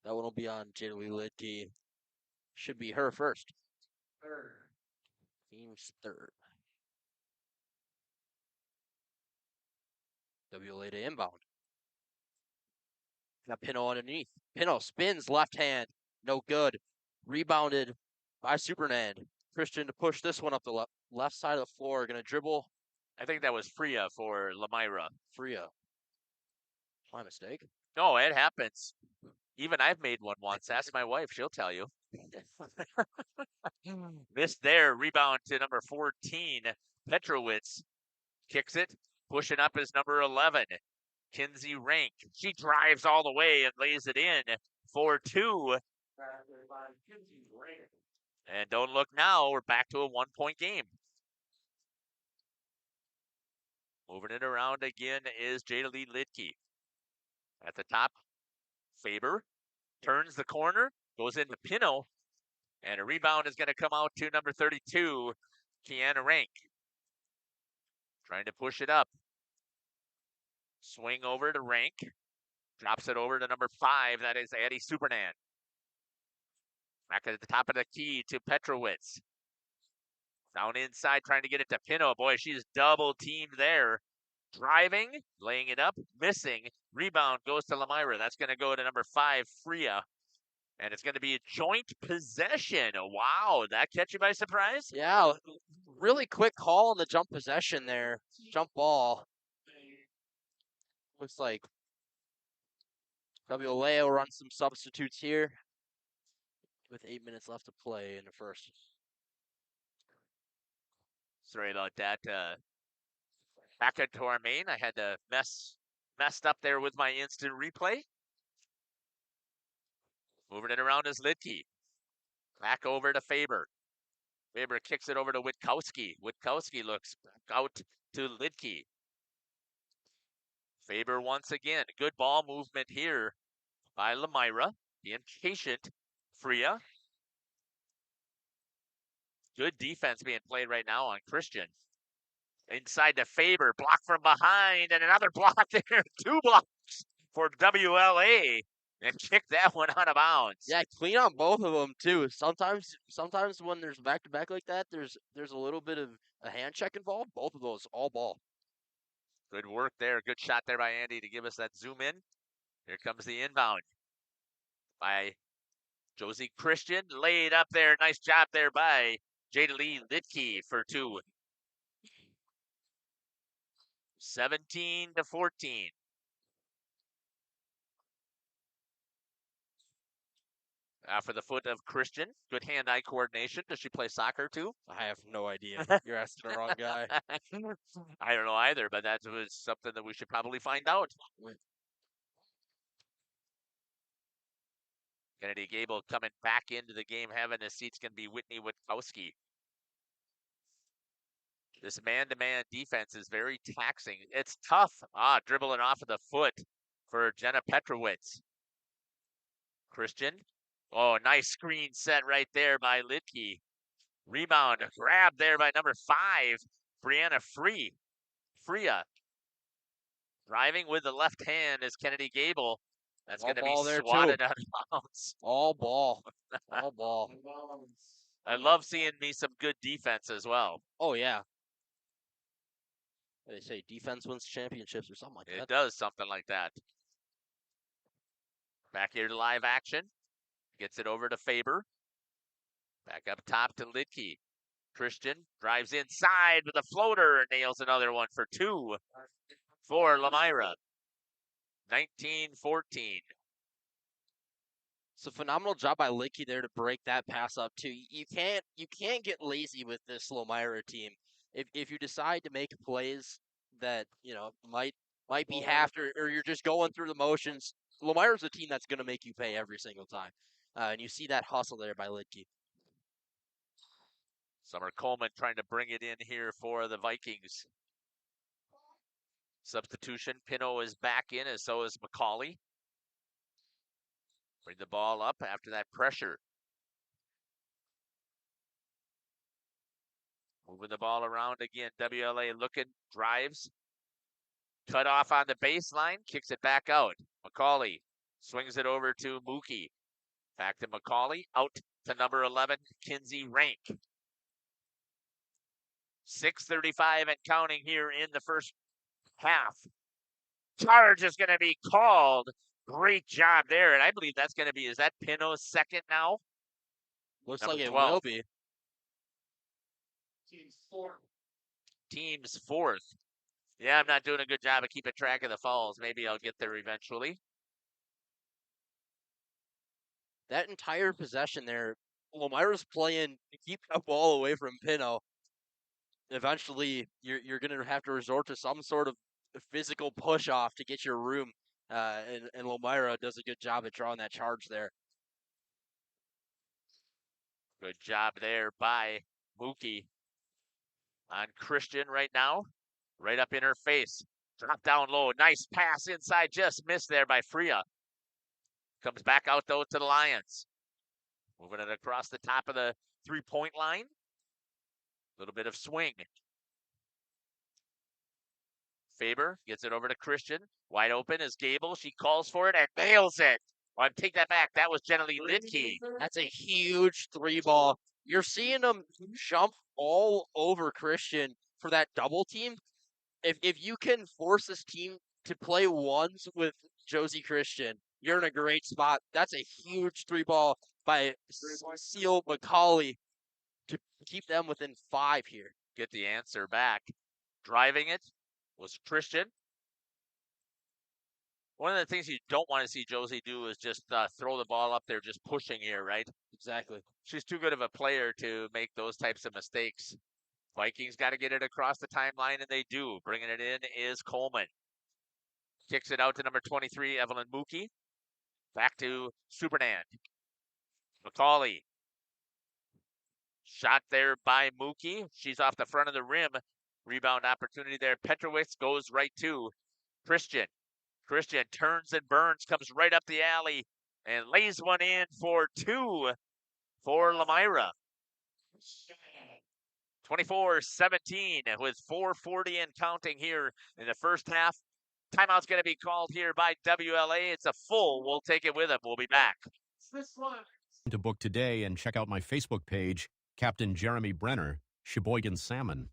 That one will be on Jada Lee Lidke. Should be her first. Third. Team's third. WLA to inbound. Got Pino underneath. Pino spins left hand. No good. Rebounded by Supernand. Christian to push this one up the left side of the floor. Going to dribble. I think that was Freya for Lomira. Freya. My mistake. No, it happens. Even I've made one once. Ask my wife. She'll tell you. Missed there. Rebound to number 14. Petrowitz kicks it. Pushing up is number 11. Kinsey Rank. She drives all the way and lays it in for 2. And don't look now. We're back to a 1-point game. Moving it around again is Jada Lee Lidke. At the top, Faber turns the corner, goes into Pino, and a rebound is going to come out to number 32, Kiana Rank. Trying to push it up. Swing over to Rank. Drops it over to number 5. That is Addie Supernand. Back at the top of the key to Petrowitz. Down inside, trying to get it to Pino. Boy, she's double teamed there. Driving, laying it up, missing. Rebound goes to Lomira. That's going to go to number 5, Freya. And it's going to be a joint possession. Wow, did that catch you by surprise? Yeah, really quick call on the jump possession there. Jump ball. Looks like WLA will run some substitutes here with 8 minutes left to play in the first. Sorry about that. Back into our main, I had to messed up there with my instant replay. Moving it around is Lidke. Back over to Faber. Faber kicks it over to Witkowski. Witkowski looks back out to Lidke. Faber once again. Good ball movement here by Lomira. The impatient Freya. Good defense being played right now on Christian. Inside to Faber. Block from behind. And another block there. 2 blocks for WLA. And kick that one out of bounds. Yeah, clean on both of them too. Sometimes when there's back-to-back like that, there's a little bit of a hand check involved. Both of those, all ball. Good work there. Good shot there by Andy to give us that zoom in. Here comes the inbound by Josie Christian. Laid up there. Nice job there by Jada Lee Lidke for 2. 17-14. For the foot of Christian. Good hand-eye coordination. Does she play soccer too? I have no idea. You're asking the wrong guy. I don't know either, but that was something that we should probably find out. Kennedy Gable coming back into the game, having a seat's going to be Whitney Witkowski. This man-to-man defense is very taxing. It's tough. Dribbling off of the foot for Jenna Petrowitz. Christian. Oh, nice screen set right there by Lidke. Rebound, grab there by number 5, Brianna Freya. Driving with the left hand is Kennedy Gable. That's going to be there swatted too. out of bounds. All ball. All ball. I love seeing me some good defense as well. Oh, yeah. They say defense wins championships or something like that. It does something like that. Back here to live action. Gets it over to Faber. Back up top to Lidke. Christian drives inside with a floater. Nails another one for 2 for Lomira. 19-14. It's a phenomenal job by Lidke there to break that pass up too. You can't get lazy with this Lomira team. If you decide to make plays that might be halved or you're just going through the motions, Lomira's a team that's going to make you pay every single time, and you see that hustle there by Lidke. Summer Coleman trying to bring it in here for the Vikings. Substitution. Pino is back in, and so is McCauley. Bring the ball up after that pressure. Moving the ball around again. WLA looking, drives. Cut off on the baseline, kicks it back out. McCauley swings it over to Mookie. Back to McCauley, out to number 11, Kinsey Rank. 6:35 and counting here in the first half. Charge is going to be called. Great job there, and I believe that's going to be, is that Pino's second now? Looks Number like 12. it will be. Team's fourth. Yeah, I'm not doing a good job of keeping track of the fouls. Maybe I'll get there eventually. That entire possession there, Lomira's playing to keep that ball away from Pino. Eventually, you're going to have to resort to some sort of physical push-off to get your room, and Lomira does a good job at drawing that charge there. Good job there by Mookie on Christian right now. Right up in her face. Drop down low. Nice pass inside. Just missed there by Freya. Comes back out, though, to the Lions. Moving it across the top of the three-point line. A little bit of swing. Faber gets it over to Christian. Wide open is Gable. She calls for it and nails it. Well, take that back. That was generally Lidke. That's a huge 3-ball. You're seeing them jump all over Christian for that double team. If you can force this team to play ones with Josie Christian, you're in a great spot. That's a huge 3-ball by Seal McCauley to keep them within 5 here. Get the answer back. Driving it was Christian. One of the things you don't want to see Josie do is just throw the ball up there, just pushing here, right? Exactly. She's too good of a player to make those types of mistakes. Vikings got to get it across the timeline, and they do. Bringing it in is Coleman. Kicks it out to number 23, Evelyn Mookie. Back to Supernand. McCauley. Shot there by Mookie. She's off the front of the rim. Rebound opportunity there. Petrowicz goes right to Christian. Christian turns and burns, comes right up the alley, and lays one in for 2 for Lomira. 24-17 with 4:40 and counting here in the first half. Timeout's going to be called here by WLA. It's a full. We'll take it with them. We'll be back. To book today and check out my Facebook page, Captain Jeremy Brenner, Sheboygan Salmon.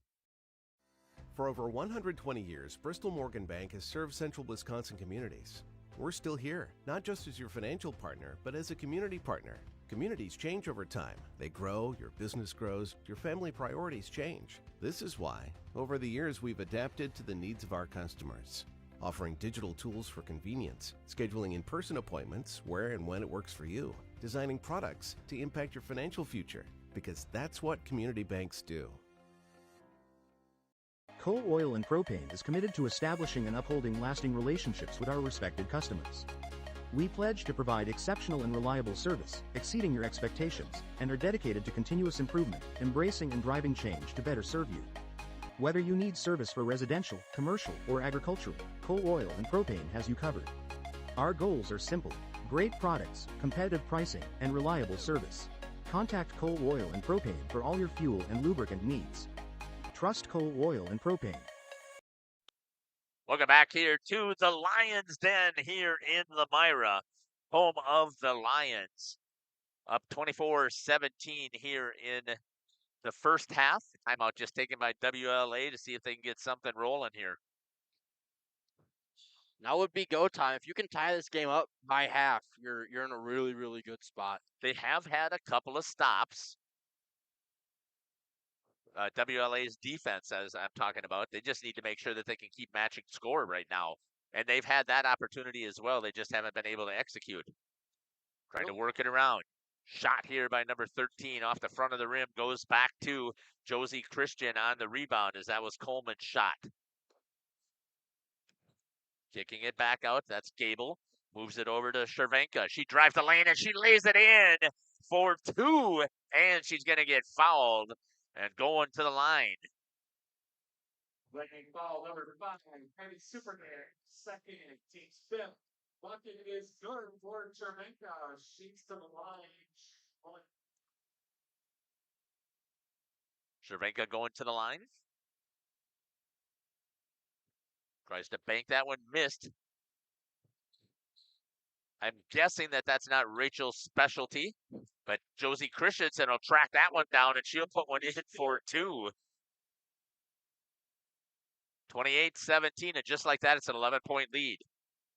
For over 120 years, Bristol Morgan Bank has served central Wisconsin communities. We're still here, not just as your financial partner, but as a community partner. Communities change over time. They grow, your business grows, your family priorities change. This is why, over the years, we've adapted to the needs of our customers, offering digital tools for convenience, scheduling in-person appointments where and when it works for you, designing products to impact your financial future, because that's what community banks do. Coal Oil and Propane is committed to establishing and upholding lasting relationships with our respected customers. We pledge to provide exceptional and reliable service, exceeding your expectations, and are dedicated to continuous improvement, embracing and driving change to better serve you. Whether you need service for residential, commercial, or agricultural, Coal Oil and Propane has you covered. Our goals are simple: great products, competitive pricing, and reliable service. Contact Coal Oil and Propane for all your fuel and lubricant needs. Trust Coal Oil and Propane. Welcome back here to the Lions Den here in Lomira, home of the Lions. Up 24-17 here in the first half. Timeout just taken by WLA to see if they can get something rolling here. Now would be go time. If you can tie this game up by half, you're in a really, really good spot. They have had a couple of stops. WLA's defense, as I'm talking about, they just need to make sure that they can keep matching score right now. And they've had that opportunity as well. They just haven't been able to execute. Trying to work it around. Shot here by number 13 off the front of the rim. Goes back to Josie Christian on the rebound as that was Coleman's shot. Kicking it back out. That's Gable. Moves it over to Cervenka. She drives the lane and she lays it in for 2. And she's going to get fouled and going to the line. Lightning foul number 5, Penny Superman, second, team's 5th. Bucket is good for Cervenka. She's to the line. Cervenka going to the line. Tries to bank that one, missed. I'm guessing that that's not Rachel's specialty, but Josie Christensen will track that one down and she'll put one in for 2. 28-17, and just like that, it's an 11-point lead.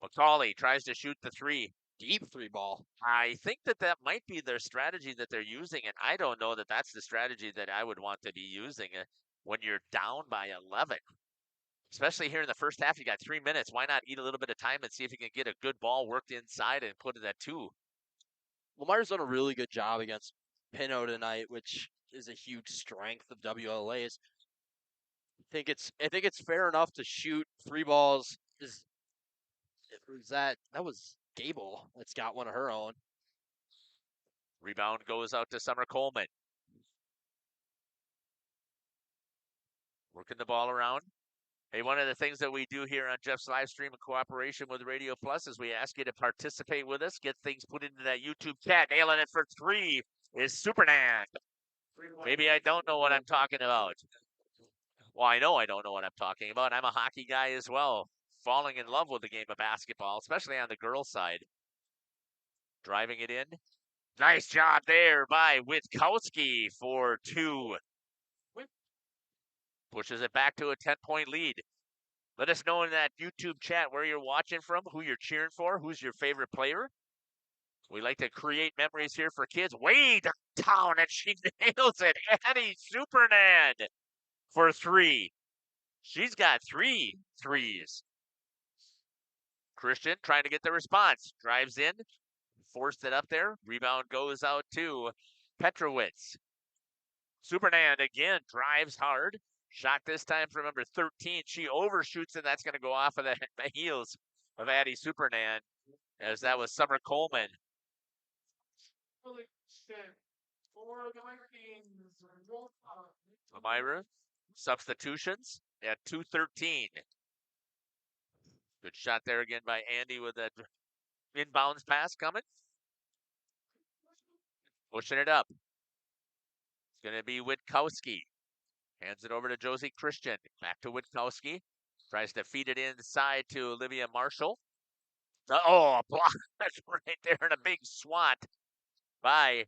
McCauley tries to shoot the 3. Deep 3 ball. I think that might be their strategy that they're using, and I don't know that that's the strategy that I would want to be using when you're down by 11. Especially here in the first half, you got 3 minutes. Why not eat a little bit of time and see if you can get a good ball worked inside and put it at 2? Lomira's done a really good job against Pinot tonight, which is a huge strength of WLA's. I think it's fair enough to shoot 3 balls. That was Gable that's got one of her own. Rebound goes out to Summer Coleman. Working the ball around. Hey, one of the things that we do here on Jeff's live stream in cooperation with Radio Plus is we ask you to participate with us, get things put into that YouTube chat. Nailing it for 3 is Supernan. Maybe I don't know what I'm talking about. Well, I know I don't know what I'm talking about. I'm a hockey guy as well, falling in love with the game of basketball, especially on the girls' side. Driving it in. Nice job there by Witkowski for 2. Pushes it back to a 10-point lead. Let us know in that YouTube chat where you're watching from, who you're cheering for, who's your favorite player. We like to create memories here for kids. Way down, and she nails it. Addie Supernan for 3. She's got 3 threes. Christian trying to get the response. Drives in, forced it up there. Rebound goes out to Petrowitz. Supernan again drives hard. Shot this time from number 13. She overshoots, and that's going to go off of the heels of Addie Supernan, as that was Summer Coleman. Lomira, substitutions at 2:13. Good shot there again by Andy with that inbounds pass coming. Pushing it up. It's going to be Witkowski. Hands it over to Josie Christian. Back to Witkowski. Tries to feed it inside to Olivia Marshall. Oh, a block right there and a big swat by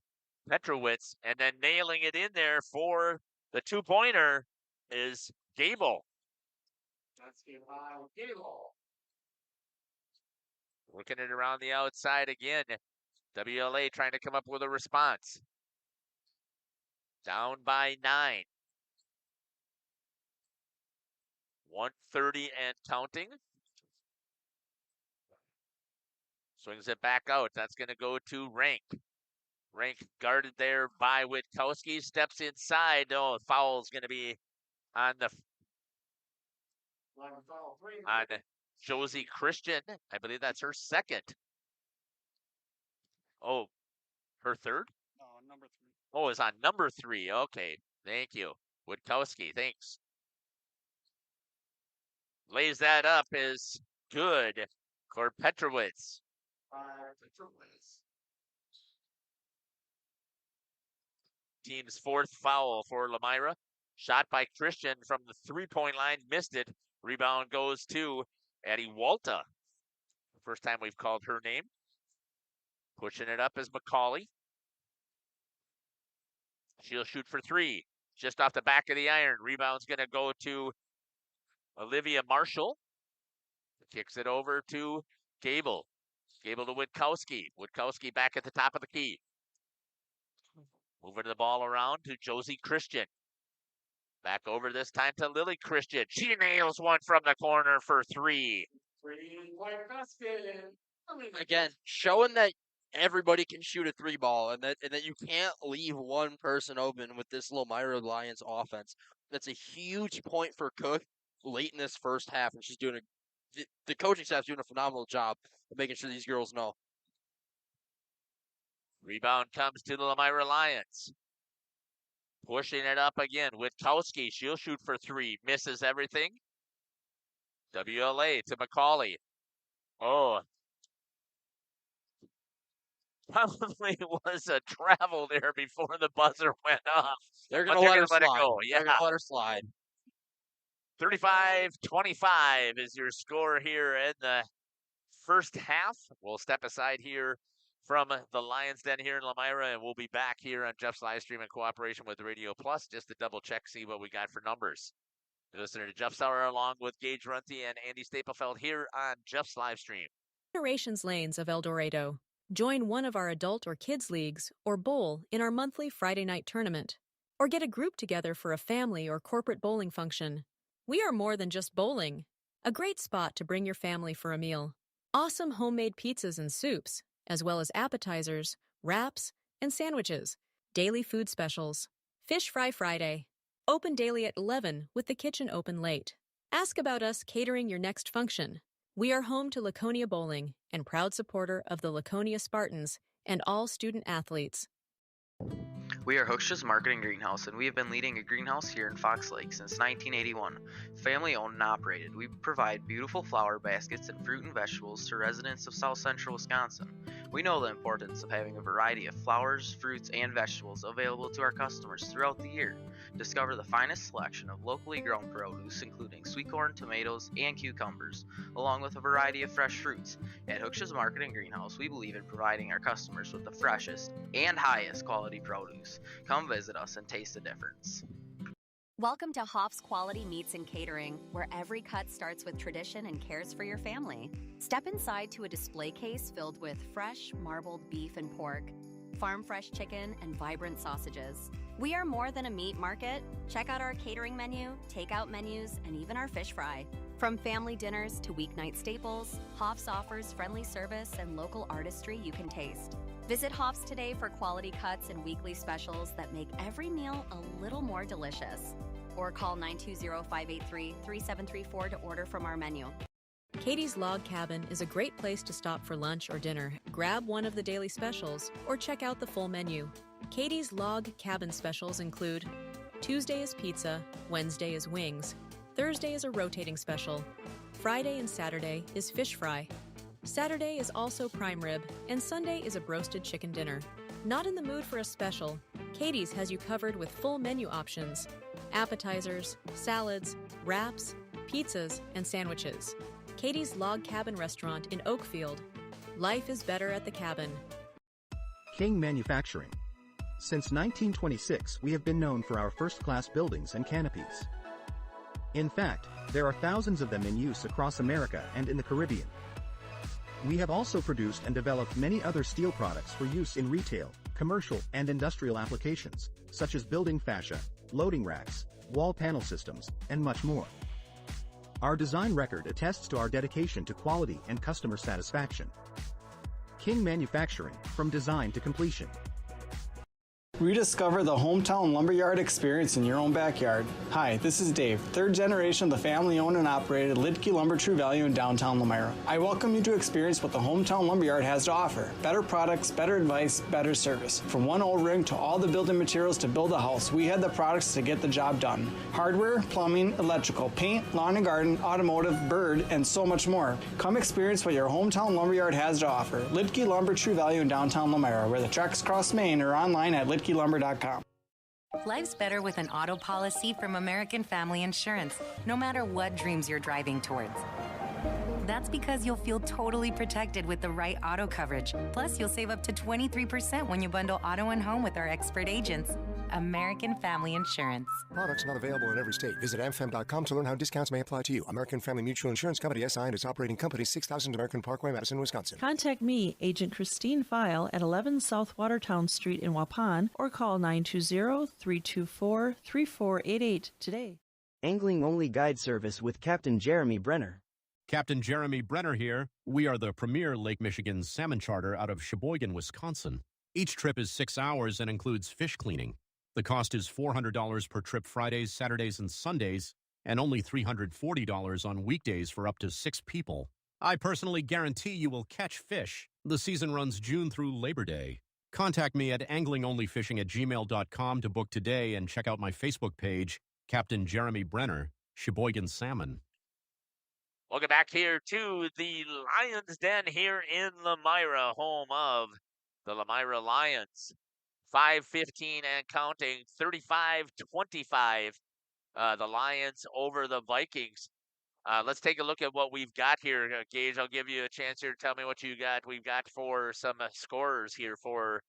Petrowitz. And then nailing it in there for the 2-pointer is Gable. That's Gable. Working it around the outside again. WLA trying to come up with a response. Down by 9. 1:30 and counting. Swings it back out. That's going to go to Rank. Rank guarded there by Witkowski. Steps inside. Oh, foul's going to be on Josie Christian. I believe that's her second. Oh, her third? No, number 3. Oh, it's on number 3. Okay, thank you. Witkowski, thanks. Lays that up is good for Petrowitz. Team's 4th foul for Lomira. Shot by Christian from the 3-point line, missed it. Rebound goes to Addie Walta. First time we've called her name. Pushing it up is McCauley. She'll shoot for three. Just off the back of the iron. Rebound's going to go to Olivia Marshall. Kicks it over to Gable. Gable to Witkowski. Witkowski back at the top of the key. Moving the ball around to Josie Christian. Back over this time to Lily Christian. She nails one from the corner for three. Again, showing that everybody can shoot a three ball and that you can't leave one person open with this Lomira Lions offense. That's a huge point for Cook late in this first half, and she's doing the coaching staff's doing a phenomenal job of making sure these girls know. Rebound comes to the Lomira Lions. Pushing it up again. Witkowski, she'll shoot for three. Misses everything. WLA to McCauley. Oh. Probably was a travel there before the buzzer went off. They're going to let her slide. It go. Yeah. They're going to let her slide. 35-25 is your score here in the first half. We'll step aside here from the Lions Den here in Lomira, and we'll be back here on Jeff's live stream in cooperation with Radio Plus just to double check, see what we got for numbers. You're listening to Jeff Sauer along with Gage Runty and Andy Staplefeld here on Jeff's live stream. Generations Lanes of El Dorado. Join one of our adult or kids leagues or bowl in our monthly Friday night tournament. Or get a group together for a family or corporate bowling function. We are more than just bowling. A great spot to bring your family for a meal. Awesome homemade pizzas and soups, as well as appetizers, wraps, and sandwiches. Daily food specials. Fish Fry Friday. Open daily at 11 with the kitchen open late. Ask about us catering your next function. We are home to Laconia Bowling and proud supporter of the Laconia Spartans and all student athletes. We are Hooksha's Marketing Greenhouse, and we have been leading a greenhouse here in Fox Lake since 1981. Family owned and operated, we provide beautiful flower baskets and fruit and vegetables to residents of South Central Wisconsin. We know the importance of having a variety of flowers, fruits, and vegetables available to our customers throughout the year. Discover the finest selection of locally grown produce, including sweet corn, tomatoes, and cucumbers, along with a variety of fresh fruits. At Hooksha's Marketing Greenhouse, we believe in providing our customers with the freshest and highest quality produce. Come visit us and taste the difference. Welcome to Hoff's Quality Meats and Catering, where every cut starts with tradition and cares for your family. Step inside to a display case filled with fresh, marbled beef and pork, farm fresh chicken, and vibrant sausages. We are more than a meat market. Check out our catering menu, takeout menus, and even our fish fry. From family dinners to weeknight staples, Hoff's offers friendly service and local artistry you can taste. Visit Hoff's today for quality cuts and weekly specials that make every meal a little more delicious. Or call 920-583-3734 to order from our menu. Katie's Log Cabin is a great place to stop for lunch or dinner. Grab one of the daily specials or check out the full menu. Katie's Log Cabin specials include Tuesday is pizza, Wednesday is wings, Thursday is a rotating special, Friday and Saturday is fish fry, Saturday is also prime rib, and Sunday is a broasted chicken dinner. Not in the mood for a special? Katie's has you covered with full menu options, appetizers, salads, wraps, pizzas, and sandwiches. Katie's Log Cabin Restaurant in Oakfield. Life is better at the cabin. King Manufacturing. Since 1926, we have been known for our first-class buildings and canopies. In fact, there are thousands of them in use across America and in the Caribbean. We have also produced and developed many other steel products for use in retail, commercial, and industrial applications, such as building fascia, loading racks, wall panel systems, and much more. Our design record attests to our dedication to quality and customer satisfaction. King Manufacturing, from design to completion. Rediscover the hometown lumberyard experience in your own backyard. Hi, this is Dave, third generation of the family-owned and operated Lidke Lumber True Value in downtown Lomira. I welcome you to experience what the hometown lumberyard has to offer. Better products, better advice, better service. From one O-ring to all the building materials to build a house, we had the products to get the job done. Hardware, plumbing, electrical, paint, lawn and garden, automotive, bird, and so much more. Come experience what your hometown lumberyard has to offer. Lidke Lumber True Value in downtown Lomira, where the tracks cross Main, or online at lidkelumber.com. Life's better with an auto policy from American Family Insurance, no matter what dreams you're driving towards. That's because you'll feel totally protected with the right auto coverage. Plus, you'll save up to 23% when you bundle auto and home with our expert agents. American Family Insurance. Products not available in every state. Visit amfam.com to learn how discounts may apply to you. American Family Mutual Insurance Company, SI, and its operating company, 6000 American Parkway, Madison, Wisconsin. Contact me, Agent Christine File, at 11 South Watertown Street in Waupun, or call 920-324-3488 today. Angling-only guide service with Captain Jeremy Brenner. Captain Jeremy Brenner here. We are the premier Lake Michigan salmon charter out of Sheboygan, Wisconsin. Each trip is 6 hours and includes fish cleaning. The cost is $400 per trip Fridays, Saturdays, and Sundays, and only $340 on weekdays for up to 6 people. I personally guarantee you will catch fish. The season runs June through Labor Day. Contact me at anglingonlyfishing@gmail.com to book today and check out my Facebook page, Captain Jeremy Brenner, Sheboygan Salmon. Welcome back here to the Lions Den here in Lomira, home of the Lomira Lions. 5:15 and counting, 35-25. The Lions over the Vikings. Let's take a look at what we've got here. Gage, I'll give you a chance here to tell me what you got. We've got for some scorers here for,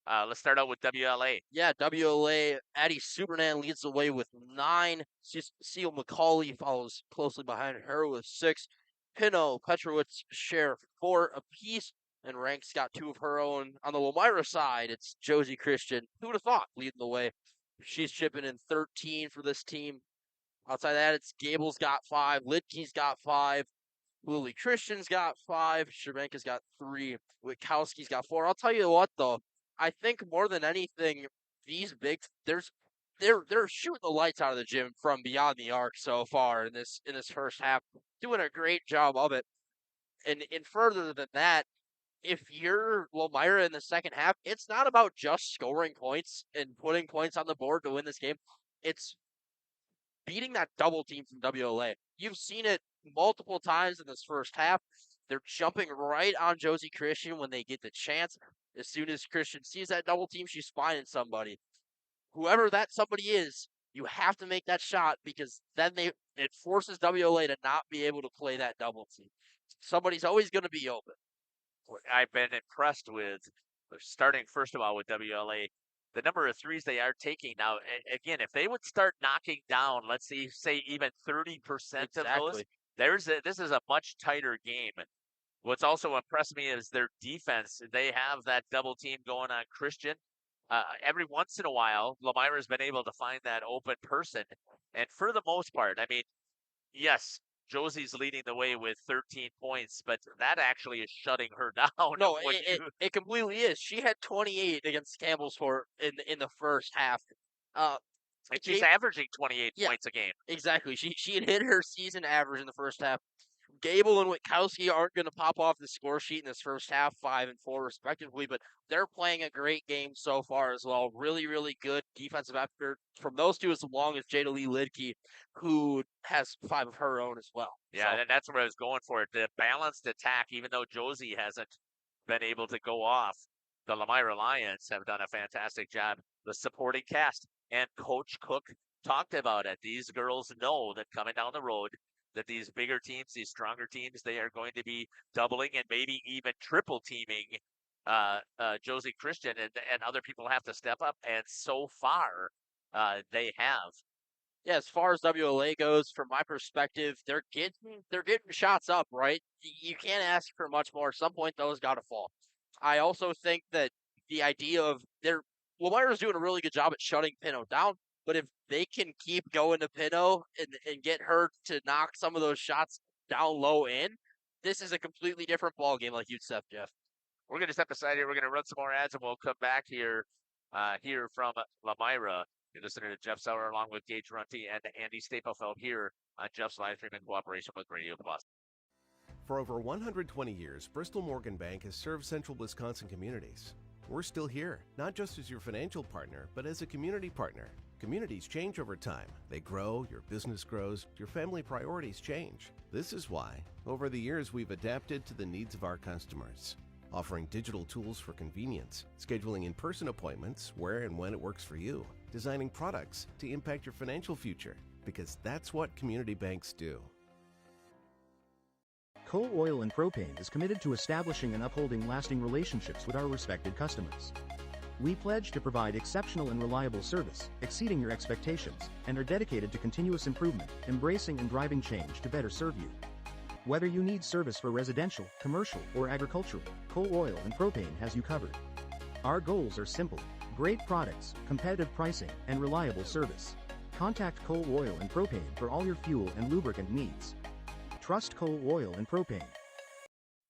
let's start out with WLA. Yeah, WLA, Addie Supernan leads the way with 9. Seal McCauley follows closely behind her with 6. Pino, Petrowitz share 4 apiece. And Rank's got 2 of her own. On the Lomira side, it's Josie Christian. Who would have thought leading the way? She's chipping in 13 for this team. Outside that, it's Gable's got 5. Lidke's got 5. Lily Christian's got 5. Sherbanka's got 3. Witkowski's got 4. I'll tell you what, though. I think more than anything, these bigs, they're shooting the lights out of the gym from beyond the arc so far in this first half. Doing a great job of it. And further than that, if you're Lomira in the second half, it's not about just scoring points and putting points on the board to win this game. It's beating that double team from WLA. You've seen it multiple times in this first half. They're jumping right on Josie Christian when they get the chance. As soon as Christian sees that double team, she's finding somebody. Whoever that somebody is, you have to make that shot because then it forces WLA to not be able to play that double team. Somebody's always going to be open. I've been impressed with, starting first of all with WLA, the number of threes they are taking now. Again, if they would start knocking down, let's say even 30% of those, this is a much tighter game. What's also impressed me is their defense. They have that double team going on Christian. Every once in a while, Lomira's been able to find that open person. And for the most part, I mean, yes, Josie's leading the way with 13 points, but that actually is shutting her down. No, it completely is. She had 28 against Campbellsport in the first half. And she's averaging 28 points a game. Exactly. She had hit her season average in the first half. Gable and Witkowski aren't going to pop off the score sheet in this first half, 5 and 4 respectively, but they're playing a great game so far as well. Really, really good defensive effort from those two, as long as Jada Lee Lidke, who has 5 of her own as well. Yeah, and that's where I was going for it. The balanced attack, even though Josie hasn't been able to go off, the Lomira Lions have done a fantastic job. The supporting cast and Coach Cook talked about it. These girls know that coming down the road, that these bigger teams, these stronger teams, they are going to be doubling and maybe even triple teaming Josie Christian, and other people have to step up. And so far, they have. Yeah, as far as WLA goes, from my perspective, they're getting shots up, right? You can't ask for much more. At some point, those got to fall. I also think that the idea of Lomira's doing a really good job at shutting Pino down. But if they can keep going to Pino and get her to knock some of those shots down low in, this is a completely different ball game, like you said, Jeff. We're going to step aside here. We're going to run some more ads, and we'll come back here from Lomira. You're listening to Jeff Sauer along with Gage Runty and Andy Stapelfeld here on Jeff's live stream in cooperation with Radio Plus. For over 120 years, Bristol Morgan Bank has served central Wisconsin communities. We're still here, not just as your financial partner, but as a community partner. Communities change over time. They grow, your business grows, your family priorities change. This is why, over the years, we've adapted to the needs of our customers, offering digital tools for convenience, scheduling in-person appointments where and when it works for you, designing products to impact your financial future, because that's what community banks do. Coal Oil and Propane is committed to establishing and upholding lasting relationships with our respected customers. We pledge to provide exceptional and reliable service, exceeding your expectations, and are dedicated to continuous improvement, embracing and driving change to better serve you. Whether you need service for residential, commercial, or agricultural, Coal Oil and Propane has you covered. Our goals are simple: great products, competitive pricing, and reliable service. Contact Coal Oil and Propane for all your fuel and lubricant needs. Trust Coal Oil and Propane.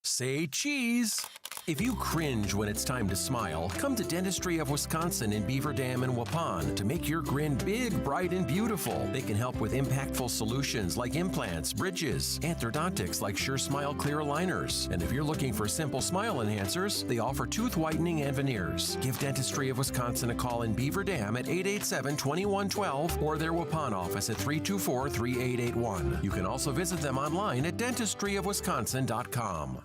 Say cheese! If you cringe when it's time to smile, come to Dentistry of Wisconsin in Beaver Dam and Waupun to make your grin big, bright, and beautiful. They can help with impactful solutions like implants, bridges, orthodontics like Sure Smile clear aligners. And if you're looking for simple smile enhancers, they offer tooth whitening and veneers. Give Dentistry of Wisconsin a call in Beaver Dam at 887-2112 or their Waupun office at 324-3881. You can also visit them online at dentistryofwisconsin.com.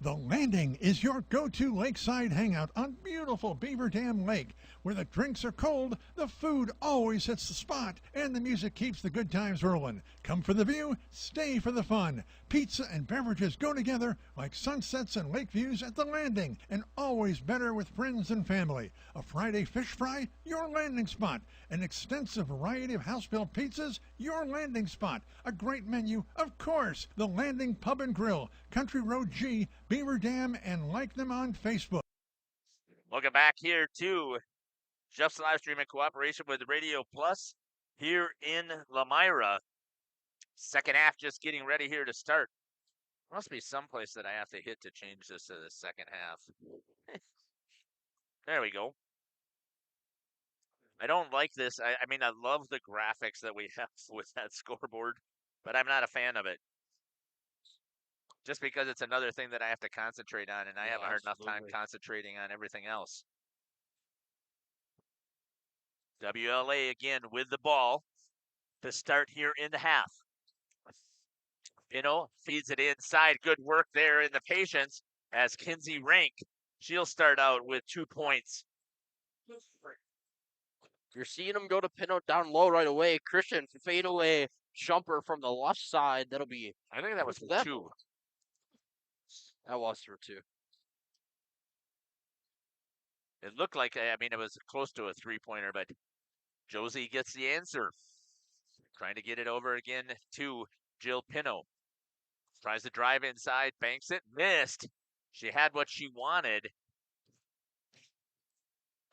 The Landing is your go-to lakeside hangout on beautiful Beaver Dam Lake, where the drinks are cold, the food always hits the spot, and the music keeps the good times rolling. Come for the view, stay for the fun. Pizza and beverages go together like sunsets and lake views at The Landing, and always better with friends and family. A Friday fish fry, your landing spot. An extensive variety of house-built pizzas, your landing spot. A great menu, of course. The Landing Pub and Grill, Country Road G, Beaver Dam, and like them on Facebook. Welcome back here to Jeff's live stream in cooperation with Radio Plus here in Lomira. Second half just getting ready here to start. Must be someplace that I have to hit to change this to the second half. There we go. I don't like this. I mean, I love the graphics that we have with that scoreboard, but I'm not a fan of it. Just because it's another thing that I have to concentrate on, and I have a hard enough time concentrating on everything else. WLA again with the ball to start here in the half. Feeds it inside. Good work there in the patience as Kinsey Rank. She'll start out with 2 points. You're seeing him go to Pino down low right away. Christian fade away jumper from the left side. That'll be. I think that was for 2. That was for 2. It looked like, it was close to a 3-pointer, but Josie gets the answer. Trying to get it over again to Jill Pino. Tries to drive inside, banks it, missed. She had what she wanted.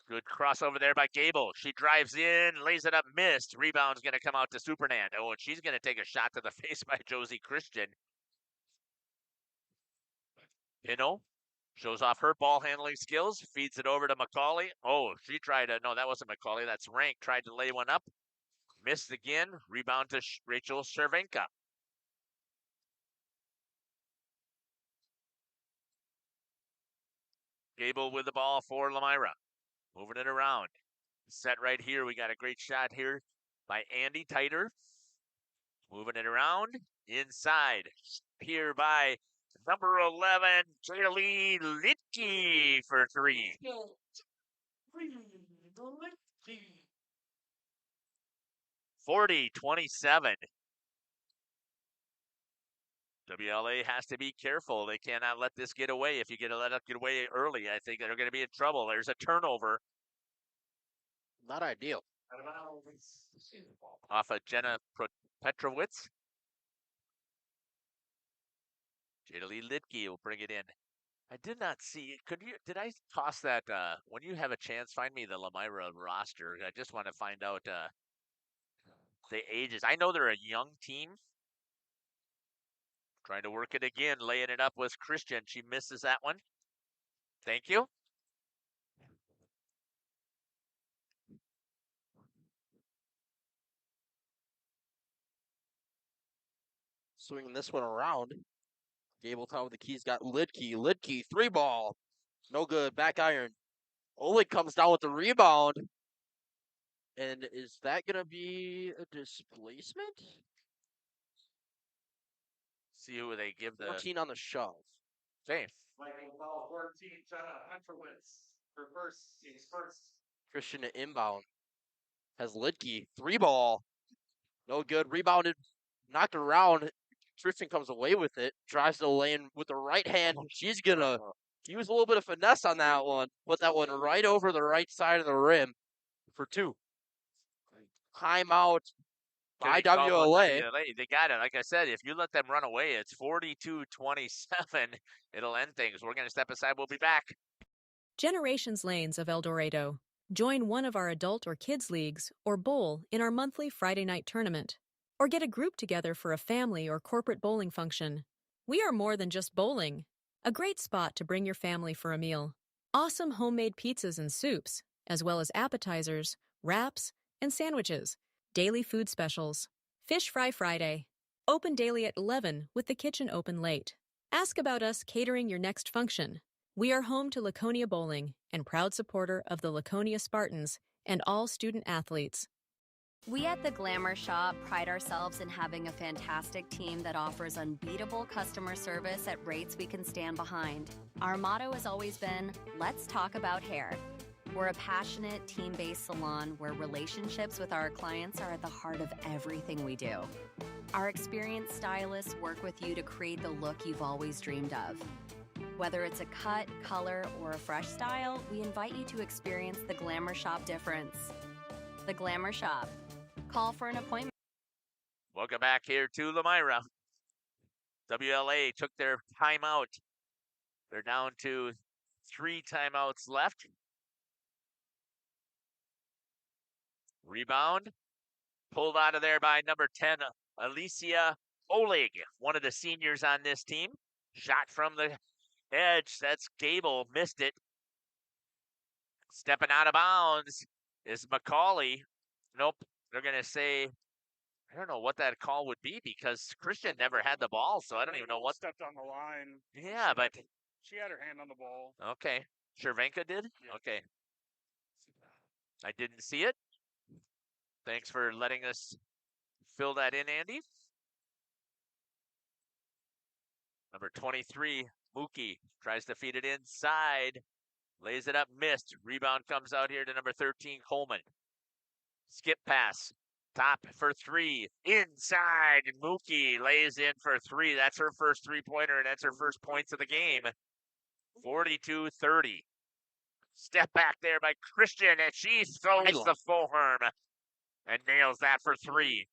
Good crossover there by Gable. She drives in, lays it up, missed. Rebound's going to come out to Supernand. Oh, and she's going to take a shot to the face by Josie Christian. Pino shows off her ball handling skills, feeds it over to McCauley. Oh, she tried to, no, that wasn't McCauley, that's Rank. Tried to lay one up, missed again. Rebound to Rachel Cervenka. Gable with the ball for Lomira. Moving it around. Set right here. We got a great shot here by Andy Titer. Moving it around. Inside. Here by number 11, Jaylee Litke for 3. 40-27. WLA has to be careful. They cannot let this get away. If you let it get away early, I think they're going to be in trouble. There's a turnover. Not ideal. Off of Jenna Petrowitz. Jaylee Litke will bring it in. I did not see. Did I toss that? When you have a chance, find me the Lomira roster. I just want to find out the ages. I know they're a young team. Trying to work it again, laying it up was Christian. She misses that one. Thank you. Swinging this one around. Gabletown with the keys got Lidke. Lidke, 3-ball. No good. Back iron. Oleg comes down with the rebound. And is that going to be a displacement? See who they give the 14 on the shove. Same. Ball 14, Jenna Petrowitz. Her team's first. Christian to inbound. Has Lidke. 3-ball. No good. Rebounded. Knocked around. Tristan comes away with it, drives to the lane with the right hand. She's going to use a little bit of finesse on that one. Put that one right over the right side of the rim for 2. Timeout by WLA. They got it. Like I said, if you let them run away, it's 42-27. It'll end things. We're going to step aside. We'll be back. Generations Lanes of El Dorado. Join one of our adult or kids leagues or bowl in our monthly Friday night tournament. Or get a group together for a family or corporate bowling function. We are more than just bowling. A great spot to bring your family for a meal. Awesome homemade pizzas and soups, as well as appetizers, wraps, and sandwiches. Daily food specials. Fish Fry Friday. Open daily at 11 with the kitchen open late. Ask about us catering your next function. We are home to Laconia Bowling and proud supporter of the Laconia Spartans and all student athletes. We at the Glamour Shop pride ourselves in having a fantastic team that offers unbeatable customer service at rates we can stand behind. Our motto has always been, let's talk about hair. We're a passionate, team-based salon where relationships with our clients are at the heart of everything we do. Our experienced stylists work with you to create the look you've always dreamed of. Whether it's a cut, color, or a fresh style, we invite you to experience the Glamour Shop difference. The Glamour Shop. Call for an appointment. Welcome back here to Lomira. WLA took their timeout. They're down to 3 timeouts left. Rebound. Pulled out of there by number 10, Alicia Oleg, one of the seniors on this team. Shot from the edge. That's Gable. Missed it. Stepping out of bounds is McCauley. Nope. They're going to say, I don't know what that call would be because Christian never had the ball, so I don't even know what. Stepped on the line. Yeah, but. She had her hand on the ball. Okay. Chervenka did? Yeah. Okay. I didn't see it. Thanks for letting us fill that in, Andy. Number 23, Mookie, tries to feed it inside. Lays it up, missed. Rebound comes out here to number 13, Coleman. Skip pass. Top for 3. Inside. Mookie lays in for 3. That's her first 3-pointer, and that's her first points of the game. 42-30. Step back there by Christian, and she throws the forearm and nails that for 3.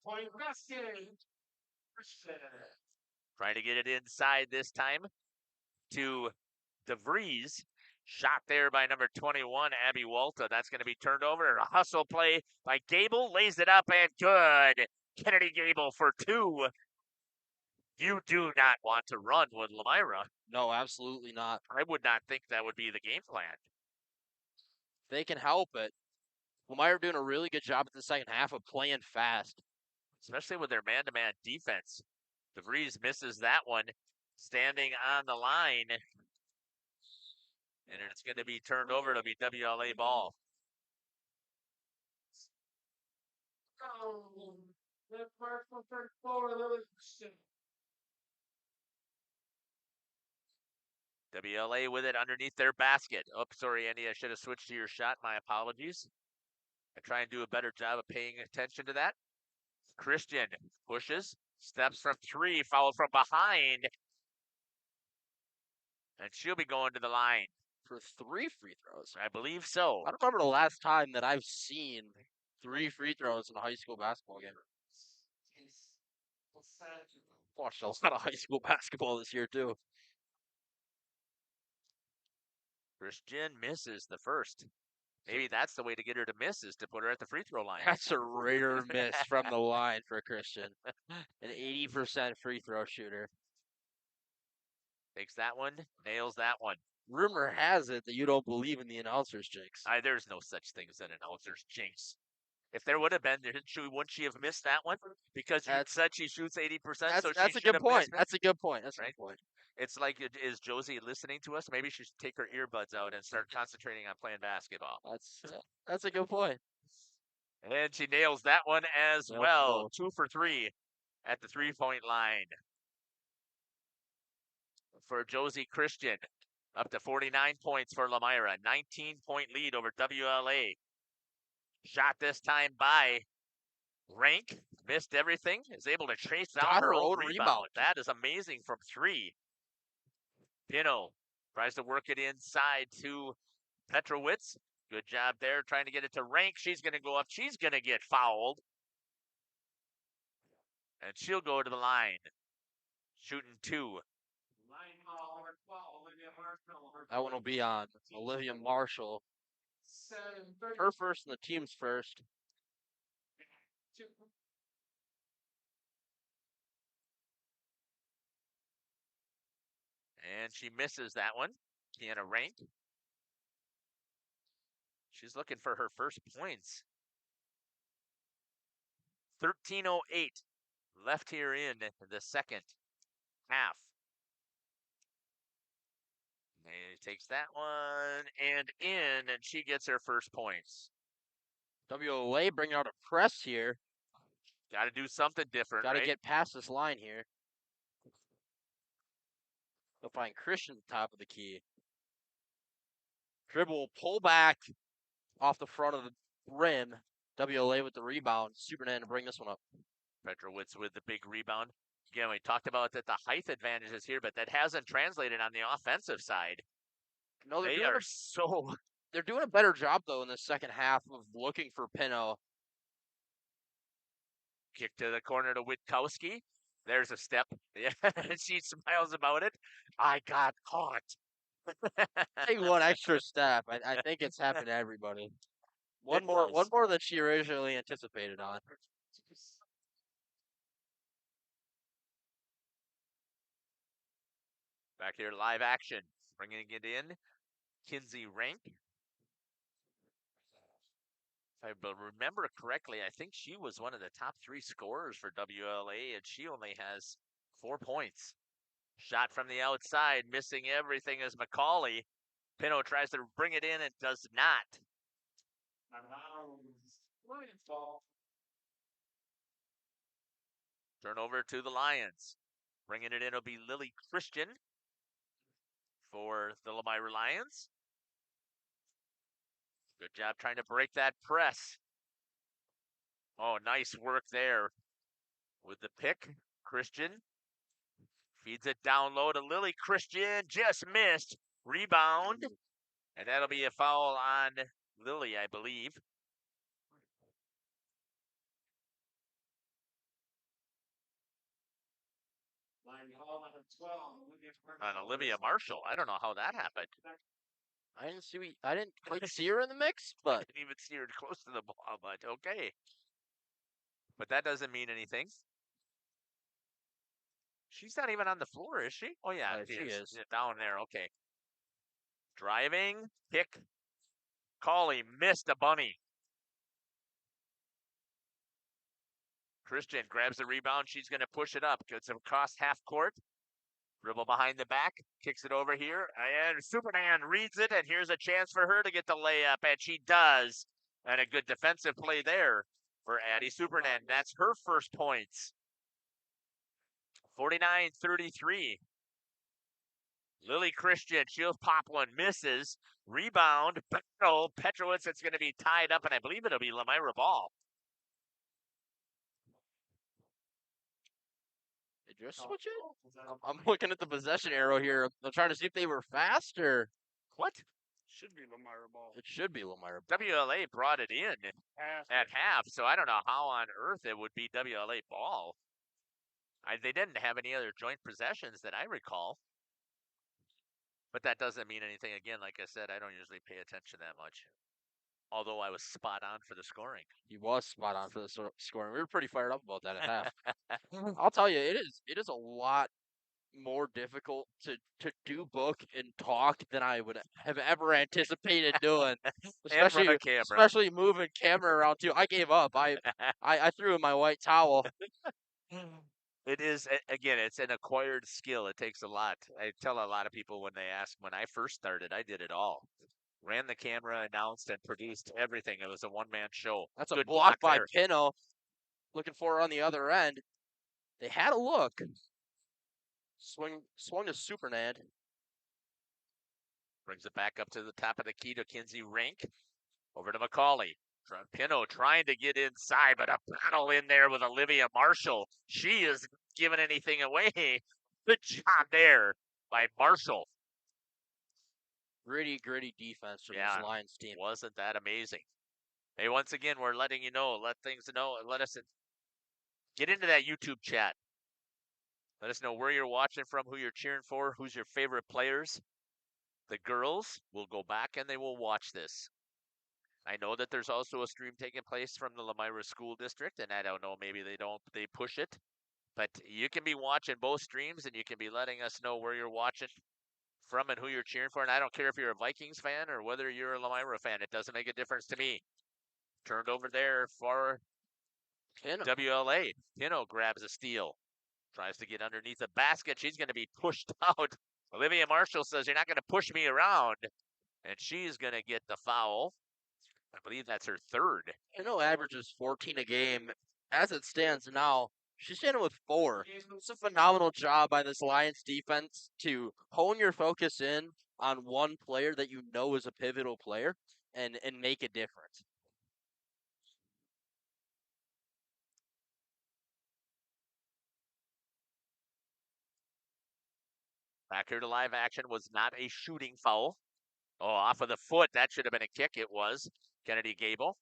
Trying to get it inside this time to DeVries. Shot there by number 21, Abby Walta. That's going to be turned over. A hustle play by Gable. Lays it up and good. Kennedy Gable for 2. You do not want to run with Lomira. No, absolutely not. I would not think that would be the game plan. They can help it. Lomira doing a really good job at the second half of playing fast. Especially with their man-to-man defense. DeVries misses that one. Standing on the line. And it's going to be turned over to be WLA ball. WLA with it underneath their basket. Oh, sorry, Andy, I should have switched to your shot. My apologies. I try and do a better job of paying attention to that. Christian pushes, steps from 3, fouled from behind. And she'll be going to the line. For 3 free throws? I believe so. I don't remember the last time that I've seen 3 free throws in a high school basketball game. Watched a lot of high school basketball this year, too. Christian misses the first. Maybe that's the way to get her to miss is to put her at the free throw line. That's a rare miss from the line for Christian. An 80% free throw shooter. Takes that one, nails that one. Rumor has it that you don't believe in the announcer's jinx. There's no such thing as an announcer's jinx. If there would have been, wouldn't she have missed that one? Because you said she shoots 80%, so that's a good point. That's a good point. That's a good point. It's like, is Josie listening to us? Maybe she should take her earbuds out and start concentrating on playing basketball. That's a good point. And she nails that one as well. 2 for 3 at the 3-point line. For Josie Christian, up to 49 points for Lomira. 19-point lead over WLA. Shot this time by Rank missed everything, is able to chase Got out her her own own rebound. rebound. That is amazing from 3. Pino tries to work it inside to Petrowitz. Good job there trying to get it to Rank. She's going to go up. She's going to get fouled. And she'll go to the line. Shooting 2. That one will be on Olivia Marshall. Her first and the team's first. And she misses that one. Kiana Rank. She's looking for her first points. 13:08 left here in the second half. And takes that one and in, and she gets her first points. WLA bringing out a press here. Got to do something different, Got to right? get past this line here. They'll find Christian at the top of the key. Dribble, pull back off the front of the rim. WLA with the rebound. Superman to bring this one up. Petrowitz with the big rebound. Again, we talked about that the height advantage is here, but that hasn't translated on the offensive side. No, they're doing a better job though in the second half of looking for Pino. Kick to the corner to Witkowski. There's a step. Yeah, she smiles about it. I got caught. Take one extra step. I think it's happened to everybody. One more than she originally anticipated on. Back here, live action. Bringing it in. Kinsey Rank. If I remember correctly, I think she was one of the top 3 scorers for WLA, and she only has 4 points. Shot from the outside, missing everything is McCauley. Pino tries to bring it in and does not. Turnover to the Lions. Bringing it in will be Lily Christian for the Lomira Lions. Good job trying to break that press. Oh, nice work there with the pick. Christian feeds it down low to Lily Christian. Just missed. Rebound. And that'll be a foul on Lily, I believe. On Olivia Marshall. I don't know how that happened. I didn't quite see her in the mix, but I didn't even see her close to the ball, but okay. But that doesn't mean anything. She's not even on the floor, is she? Oh, yeah, she is. Yeah, down there, okay. Driving, pick. Cauley missed a bunny. Christian grabs the rebound. She's going to push it up. Gets it across half court. Dribble behind the back. Kicks it over here. And Superman reads it, and here's a chance for her to get the layup, and she does. And a good defensive play there for Addie Superman. That's her first points. 49-33. Lily Christian, she'll pop one, misses. Rebound. Petrowitz, it's going to be tied up, and I believe it'll be Lomira ball. Did you switch it? I'm looking at the possession arrow here. I'm trying to see if they were faster. What? Should be Lomira ball. It should be Lomira. WLA brought it in at half, so I don't know how on earth it would be WLA ball. They didn't have any other joint possessions that I recall. But that doesn't mean anything. Again, like I said, I don't usually pay attention that much. Although I was spot on for the scoring. He was spot on for the scoring. We were pretty fired up about that at half. I'll tell you, it is a lot more difficult to do book and talk than I would have ever anticipated doing. Especially moving camera around too. I gave up. I threw in my white towel. It is, again, it's an acquired skill. It takes a lot. I tell a lot of people when they ask, when I first started, I did it all. Ran the camera, announced, and produced everything. It was a one-man show. That's a block by Pino. Looking for her on the other end. They had a look. Swung to Supernad. Brings it back up to the top of the key to Kinsey Rank. Over to McCauley. Pino trying to get inside, but a battle in there with Olivia Marshall. She is giving anything away. Good job there by Marshall. Gritty defense from this Lions team. Wasn't that amazing? Hey, once again, we're letting you know, let us get into that YouTube chat. Let us know where you're watching from, who you're cheering for, who's your favorite players. The girls will go back and they will watch this. I know that there's also a stream taking place from the Lomira School District, and I don't know, maybe they push it. But you can be watching both streams, and you can be letting us know where you're watching from and who you're cheering for. And I don't care if you're a Vikings fan or whether you're a Lomira fan. It doesn't make a difference to me. Turned over there for WLA. Pino grabs a steal. Tries to get underneath the basket. She's going to be pushed out. Olivia Marshall says, "You're not going to push me around." And she's going to get the foul. I believe that's her third. Pino averages 14 a game. As it stands now, she's standing with 4. It's a phenomenal job by this Lions defense to hone your focus in on one player that you know is a pivotal player and make a difference. Back here to live action was not a shooting foul. Oh, off of the foot. That should have been a kick. It was. Kennedy Gable.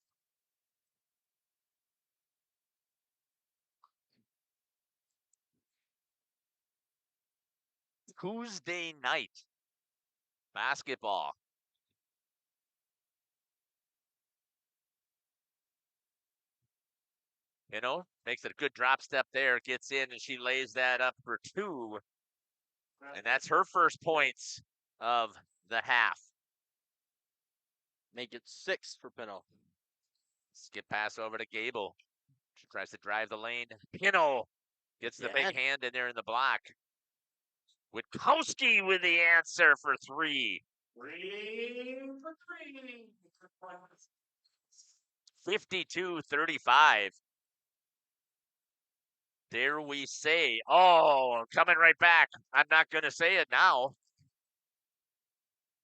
Tuesday night basketball. Makes it a good drop step there, gets in, and she lays that up for 2. And that's her first points of the half. Make it 6 for Pino. Skip pass over to Gable. She tries to drive the lane. Pino gets the big hand in there in the block. Witkowski with the answer for 3. 52-35. Dare we say, coming right back. I'm not going to say it now.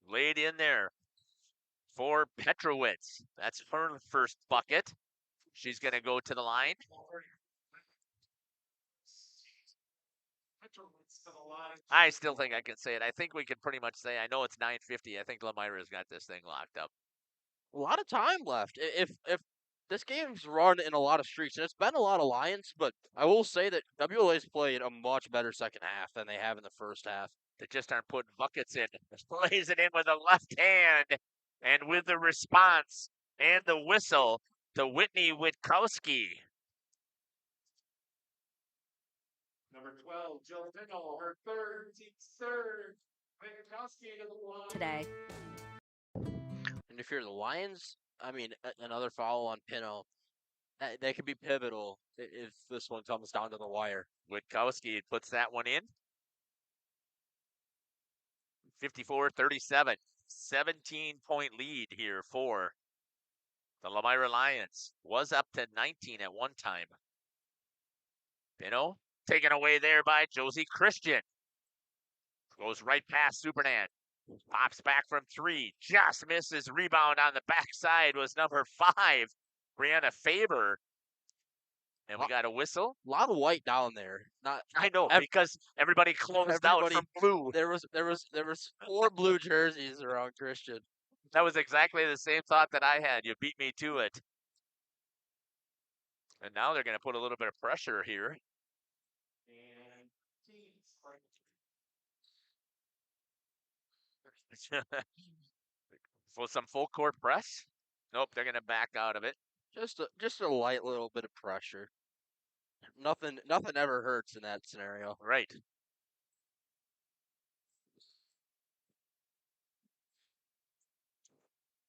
Laid in there for Petrowitz. That's her first bucket. She's going to go to the line. I still think I can say it. I think we can pretty much say, I know it's 9:50. I think Lomira's got this thing locked up. A lot of time left. If this game's run in a lot of streaks, and it's been a lot of Lions, but I will say that WLA's played a much better second half than they have in the first half. They just aren't putting buckets in. Lays it in with a left hand, and with the response and the whistle to Whitney Witkowski. Number 12, Jill Pickle, her third, team's third. Witkowski to the line. Today. And if you're the Lions, I mean, another foul on Pino, that could be pivotal if this one comes down to the wire. Witkowski puts that one in. 54-37. 17-point lead here for the Lomira Lions. Was up to 19 at one time. Pino taken away there by Josie Christian. Goes right past Supernan. Pops back from 3. Just misses. Rebound on the backside was number 5, Brianna Faber. And we got a whistle. A lot of white down there. I know, because everybody closed out from blue. There was 4 blue jerseys around Christian. That was exactly the same thought that I had. You beat me to it. And now they're going to put a little bit of pressure here. For some full court press. Nope, they're going to back out of it. Just a light little bit of pressure. Nothing ever hurts in that scenario. Right.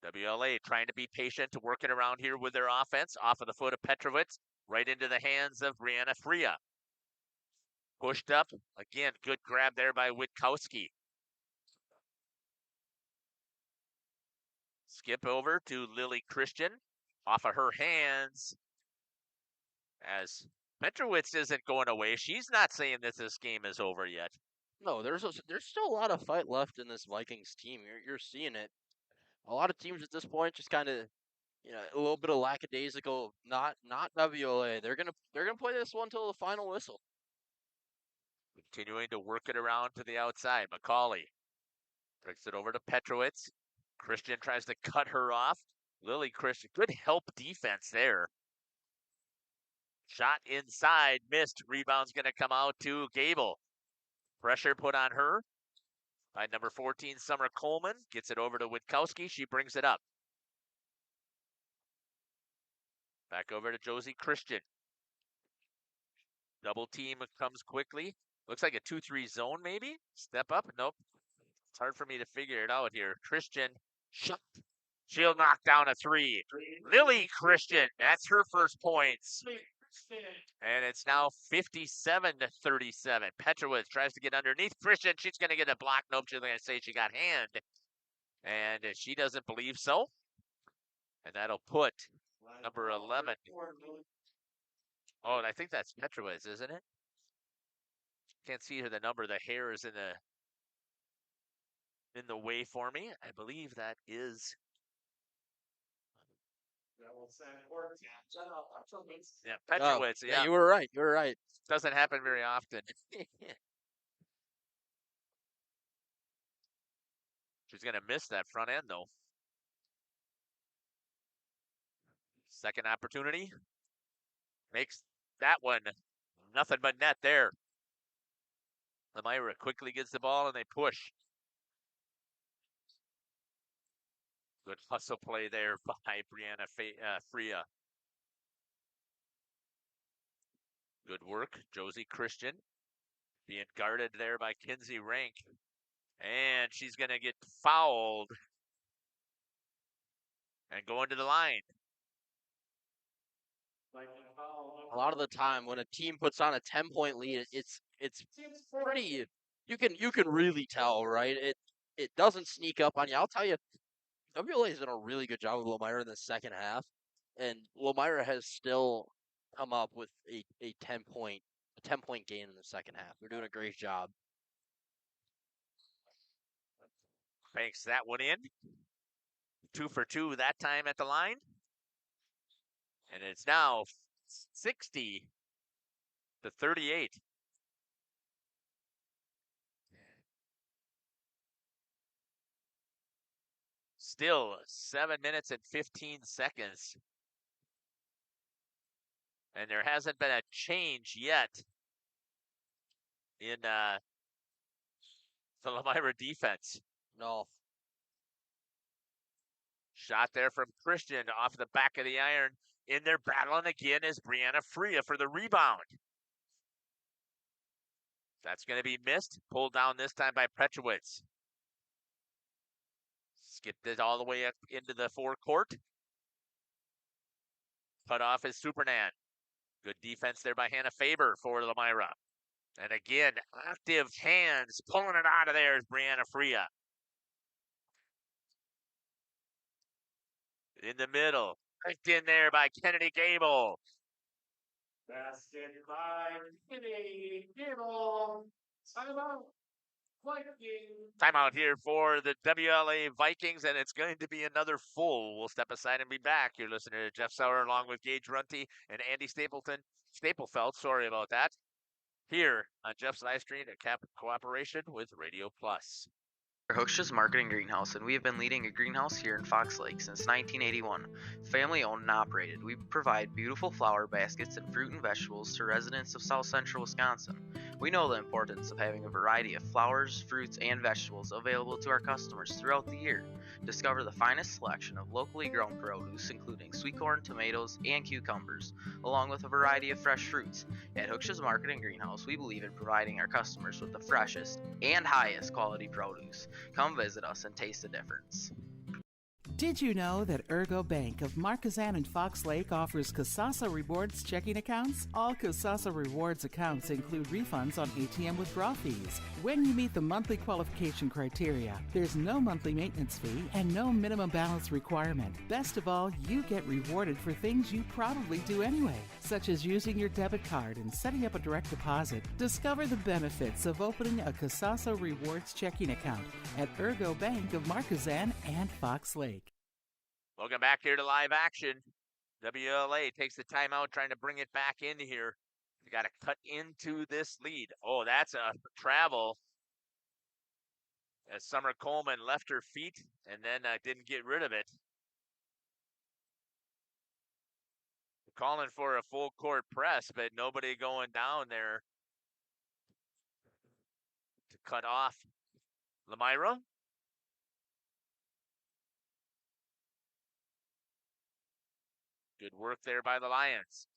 WLA trying to be patient, working around here with their offense. Off of the foot of Petrowitz, right into the hands of Brianna Freya. Pushed up. Again, good grab there by Witkowski. Skip over to Lily Christian. Off of her hands. As Petrowitz isn't going away. She's not saying that this game is over yet. No, there's still a lot of fight left in this Vikings team. You're seeing it. A lot of teams at this point just kind of a little bit of lackadaisical, not WLA. They're gonna play this one till the final whistle. Continuing to work it around to the outside. McCauley brings it over to Petrowitz. Christian tries to cut her off. Lily Christian, good help defense there. Shot inside, missed. Rebound's going to come out to Gable. Pressure put on her by number 14, Summer Coleman. Gets it over to Witkowski. She brings it up. Back over to Josie Christian. Double team comes quickly. Looks like a 2-3 zone maybe. Step up. Nope. It's hard for me to figure it out here. Christian shot. She'll knock down a 3. Lily Christian. That's her first points. And it's now 57-37. Petrowitz tries to get underneath Christian. She's going to get a block. Nope, she's going to say she got hand. And she doesn't believe so. And that'll put number 11. Oh, and I think that's Petrowitz, isn't it? Can't see the number. The hair is in the way for me. I believe that is. Yeah, Petrowitz. Yeah, you were right. You were right. Doesn't happen very often. She's going to miss that front end, though. Second opportunity. Makes that one nothing but net there. Lomira quickly gets the ball and they push. Good hustle play there by Brianna Freya. Good work, Josie Christian. Being guarded there by Kinsey Rank. And she's going to get fouled. And going to the line. A lot of the time when a team puts on a 10-point lead, it's pretty, you can really tell, right? It doesn't sneak up on you. I'll tell you, WLA has done a really good job with Lomira in the second half, and Lomira has still come up with a 10-point gain in the second half. They're doing a great job. Banks that one in. 2 for 2 that time at the line. And it's now 60-38. Still 7 minutes and 15 seconds. And there hasn't been a change yet in the Lomira defense. No. Shot there from Christian off the back of the iron. In there battling again is Brianna Freya for the rebound. That's going to be missed. Pulled down this time by Petrowitz. Skipped it all the way up into the forecourt. Cut off is Supernan. Good defense there by Hannah Faber for Lomira. And again, active hands pulling it out of there is Brianna Freya. In the middle. Picked in there by Kennedy Gable. Basket by Kennedy Gable. Timeout. Timeout here for the WLA Vikings, and it's going to be another full. We'll step aside and be back. You're listening to Jeff Sauer along with Gage Runty and Andy Staplefeld. Sorry about that. Here on Jeff's live stream in cooperation with Radio Plus. We're Hooksha's Marketing Greenhouse, and we have been leading a greenhouse here in Fox Lake since 1981. Family owned and operated, we provide beautiful flower baskets and fruit and vegetables to residents of South Central Wisconsin. We know the importance of having a variety of flowers, fruits, and vegetables available to our customers throughout the year. Discover the finest selection of locally grown produce, including sweet corn, tomatoes, and cucumbers, along with a variety of fresh fruits. At Hooksha's Marketing Greenhouse, we believe in providing our customers with the freshest and highest quality produce. Come visit us and taste the difference. Did you know that Ergo Bank of Marquezan and Fox Lake offers Kasasa Rewards checking accounts? All Kasasa Rewards accounts include refunds on ATM withdrawal fees. When you meet the monthly qualification criteria, there's no monthly maintenance fee and no minimum balance requirement. Best of all, you get rewarded for things you probably do anyway, such as using your debit card and setting up a direct deposit. Discover the benefits of opening a Kasasa Rewards checking account at Ergo Bank of Marquezan and Fox Lake. Welcome back here to live action. WLA takes the timeout, trying to bring it back in here. You got to cut into this lead. Oh, that's a travel. As Summer Coleman left her feet and then didn't get rid of it. Calling for a full court press, but nobody going down there to cut off Lomira. Good work there by the Lions.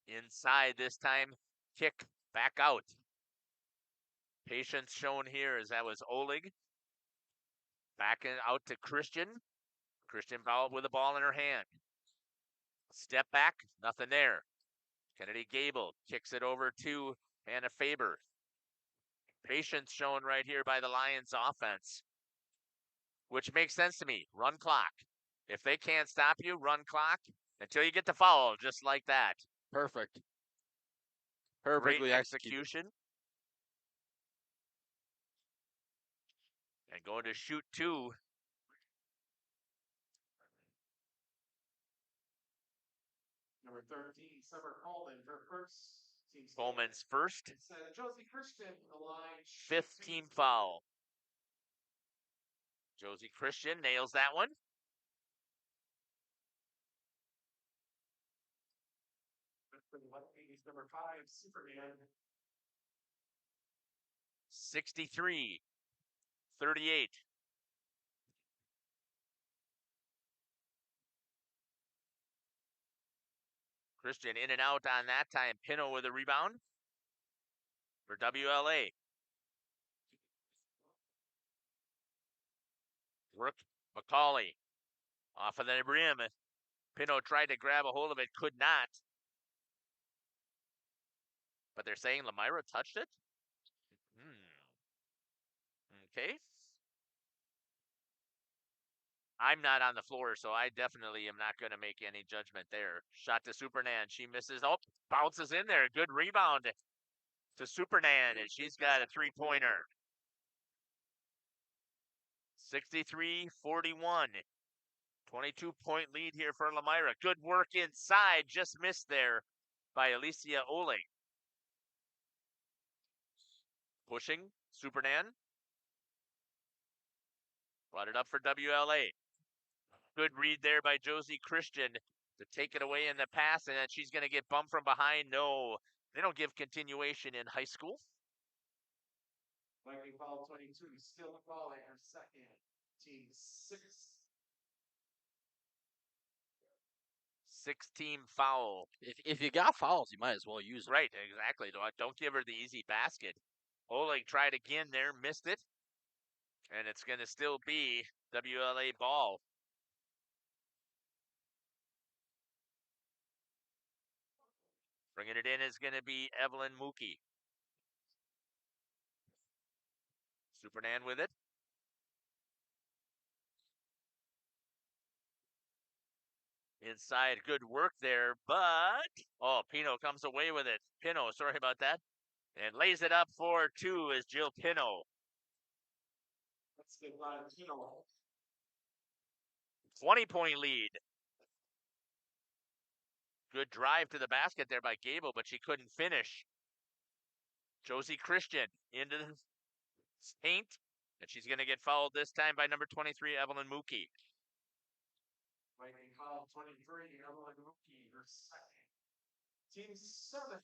Inside this time, kick back out. Patience shown here as that was Oleg. Backing out to Christian. Christian with the ball in her hand. Step back, nothing there. Kennedy Gable kicks it over to Hannah Faber. Patience shown right here by the Lions offense, which makes sense to me. Run clock. If they can't stop you, run clock until you get the foul, just like that. Perfect. Perfectly Great execution. And going to shoot 2. Number 13, Summer Coleman, her first team. Coleman's first. Josie Christian, the line. 5th team foul. Josie Christian nails that one. Number 5, Superman. 63-38. Christian in and out on that time. Pino with a rebound for WLA. Work McCauley off of the rim. Pino tried to grab a hold of it, could not. But they're saying Lomira touched it? Okay. I'm not on the floor, so I definitely am not going to make any judgment there. Shot to Supernan. She misses. Oh, bounces in there. Good rebound to Supernan, and she's got a three-pointer. 63-41. 22-point lead here for Lomira. Good work inside. Just missed there by Alicia Oleg. Pushing. Supernan. Brought it up for WLA. Good read there by Josie Christian to take it away in the pass, and then she's going to get bumped from behind. No, they don't give continuation in high school. Lightning foul 22, still calling her second. Team 6. 6-team foul. If you got fouls, you might as well use them. Right, exactly. Don't give her the easy basket. Oleg tried again there, missed it. And it's going to still be WLA ball. Bringing it in is going to be Evelyn Mookie. Supernan with it. Inside, good work there, but Pino comes away with it. Pino, sorry about that. And lays it up for 2 is Jill Pino. That's good line, Pino. 20-point lead. Good drive to the basket there by Gable, but she couldn't finish. Josie Christian into the paint, and she's going to get fouled this time by number 23, Evelyn Mookie. Lightning foul 23, Evelyn Mookie, her second. Team 7.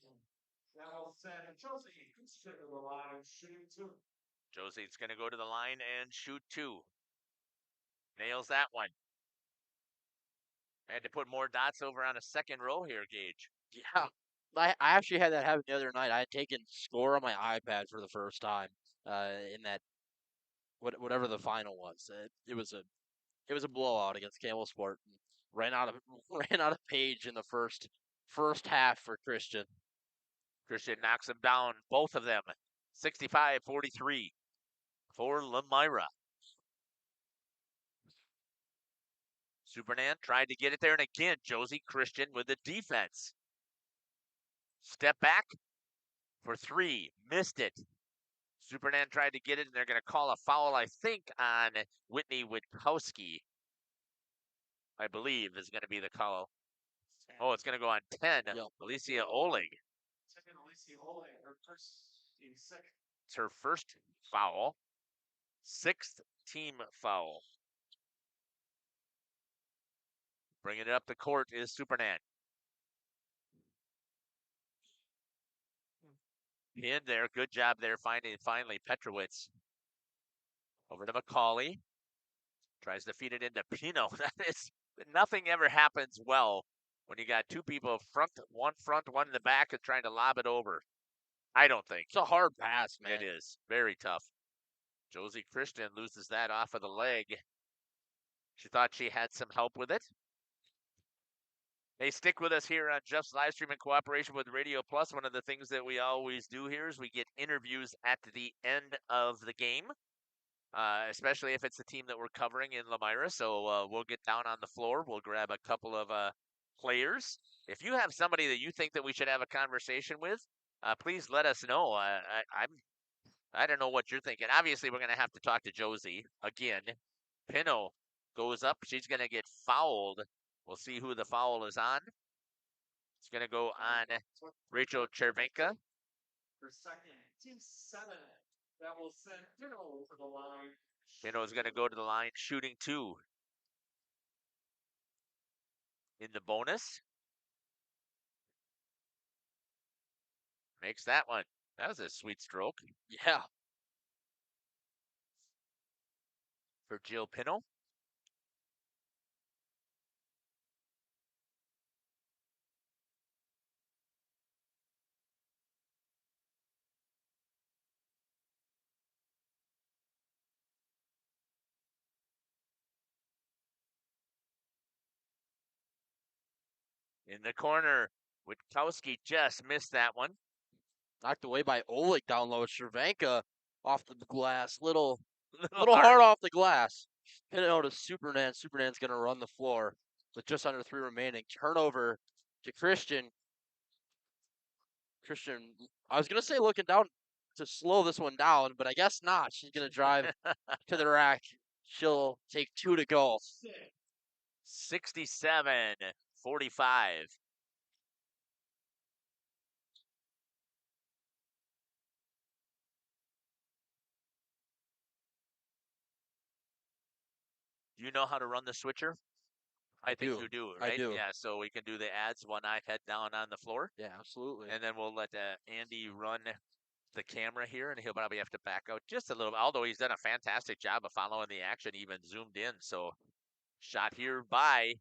Now Josie Christian to the line, shooting 2. Josie's going to go to the line and shoot 2. Nails that one. I had to put more dots over on a second row here, Gage. Yeah. I actually had that happen the other night. I had taken score on my iPad for the first time in that whatever the final was. It was a blowout against Campbell Sport. Ran out of page in the first half for Christian. Christian knocks them down, both of them. 65-43 for Lomira. Supernan tried to get it there, and again, Josie Christian with the defense. Step back for 3, missed it. Supernan tried to get it, and they're going to call a foul, I think, on Whitney Witkowski. I believe, is going to be the call. Oh, it's going to go on 10. Yep. Alicia Oleg. Second, Alicia Oleg, her first team second. It's her first foul. 6th team foul. Bringing it up the court is Supernan. In there, good job there finding finally Petrowitz. Over to McCauley. Tries to feed it into Pino. That is, nothing ever happens well when you got two people front, one in the back, and trying to lob it over. I don't think. It's a hard pass, man. It is. Very tough. Josie Christian loses that off of the leg. She thought she had some help with it. Hey, stick with us here on Jeff's live stream in cooperation with Radio Plus. One of the things that we always do here is we get interviews at the end of the game, especially if it's the team that we're covering in Lomira. So we'll get down on the floor. We'll grab a couple of players. If you have somebody that you think that we should have a conversation with, please let us know. I don't know what you're thinking. Obviously, we're going to have to talk to Josie again. Pino goes up. She's going to get fouled. We'll see who the foul is on. It's going to go on Rachel Chervenka. For second, team 7. That will send Pino to the line. Pino is going to go to the line shooting 2. In the bonus. Makes that one. That was a sweet stroke. Yeah. For Jill Pino. In the corner, Witkowski just missed that one. Knocked away by Oleg down low. Chervenka off the glass. Little hard off the glass. Hit it out to Supernan. Supernan's going to run the floor with just under 3 remaining. Turnover to Christian. Christian, I was going to say looking down to slow this one down, but I guess not. She's going to drive to the rack. She'll take 2 to go. 67-45. Do you know how to run the switcher? I think you do, right? I do. Yeah, so we can do the ads when I head down on the floor. Yeah, absolutely. And then we'll let Andy run the camera here, and he'll probably have to back out just a little bit, although he's done a fantastic job of following the action, even zoomed in. So shot here by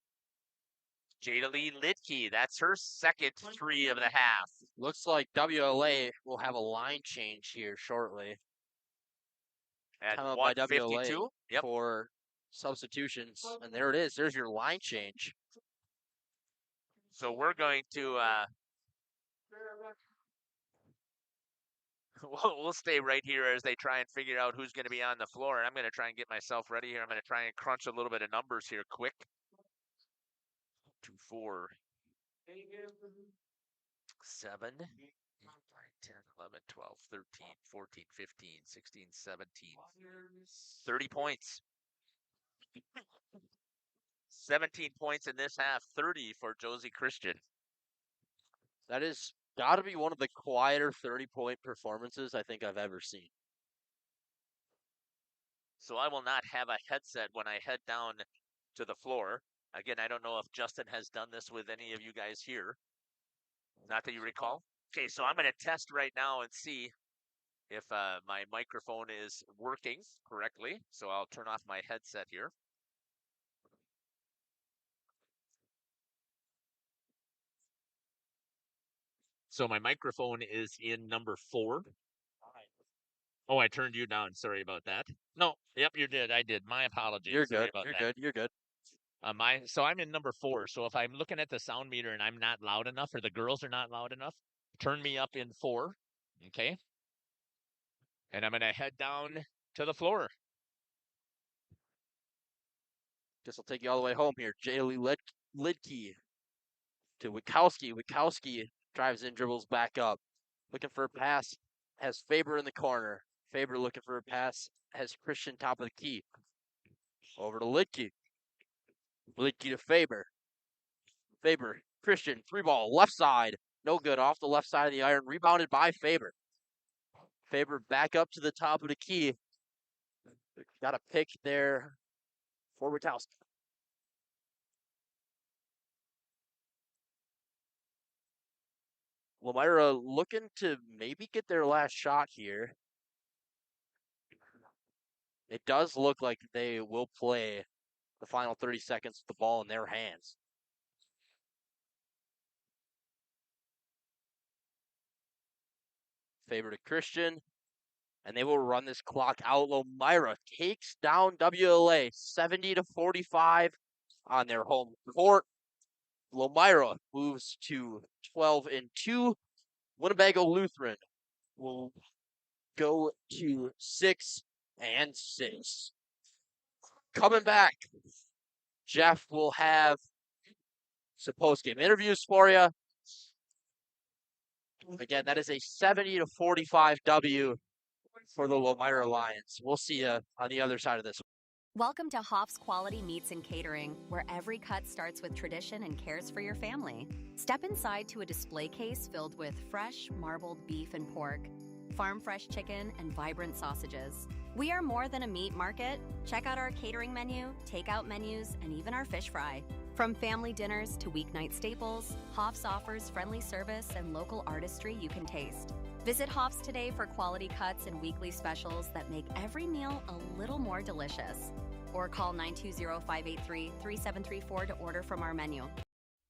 Jada Lee Litke. That's her second 3 of the half. Looks like WLA will have a line change here shortly. At Time out by WLA 152. Yep. For substitutions. And there it is. There's your line change. So we're going to we'll stay right here as they try and figure out who's going to be on the floor. And I'm going to try and get myself ready here. I'm going to try and crunch a little bit of numbers here quick. 2, 4, 7, 8, 9, 10, 11, 12, 13, 14, 15, 16, 17. 30 points. 17 points in this half, 30 for Josie Christian. That is got to be one of the quieter 30-point performances I think I've ever seen. So I will not have a headset when I head down to the floor. Again, I don't know if Justin has done this with any of you guys here. Not that you recall. Okay, so I'm going to test right now and see if my microphone is working correctly. So I'll turn off my headset here. So my microphone is in number 4. Oh, I turned you down. Sorry about that. No, yep, you did. I did. My apologies. You're Sorry good. about You're that. good. You're good. So I'm in number 4. So if I'm looking at the sound meter and I'm not loud enough, or the girls are not loud enough, turn me up in 4. Okay. And I'm going to head down to the floor. Guess I'll take you all the way home here. Jaylee Lidke to Witkowski. Witkowski drives in, dribbles back up. Looking for a pass. Has Faber in the corner. Faber looking for a pass. Has Christian top of the key. Over to Lidke. Lidke to Faber. Faber, Christian, 3-ball, left side. No good, off the left side of the iron. Rebounded by Faber. Faber back up to the top of the key. Got a pick there for Witowski. Lomira looking to maybe get their last shot here. It does look like they will play the final 30 seconds with the ball in their hands. Faber to Christian, and they will run this clock out. Lomira takes down WLA 70-45 on their home court. Lomira moves to 12-2. Winnebago Lutheran will go to 6-6. Coming back, Jeff will have some post-game interviews for you. Again, that is a 70-45 W for the Lomira Lions. We'll see you on the other side of this. Welcome to Hoff's Quality Meats and Catering, where every cut starts with tradition and cares for your family. Step inside to a display case filled with fresh, marbled beef and pork, farm-fresh chicken, and vibrant sausages. We are more than a meat market. Check out our catering menu, takeout menus, and even our fish fry. From family dinners to weeknight staples, Hoff's offers friendly service and local artistry you can taste. Visit Hoff's today for quality cuts and weekly specials that make every meal a little more delicious. Or call 920-583-3734 to order from our menu.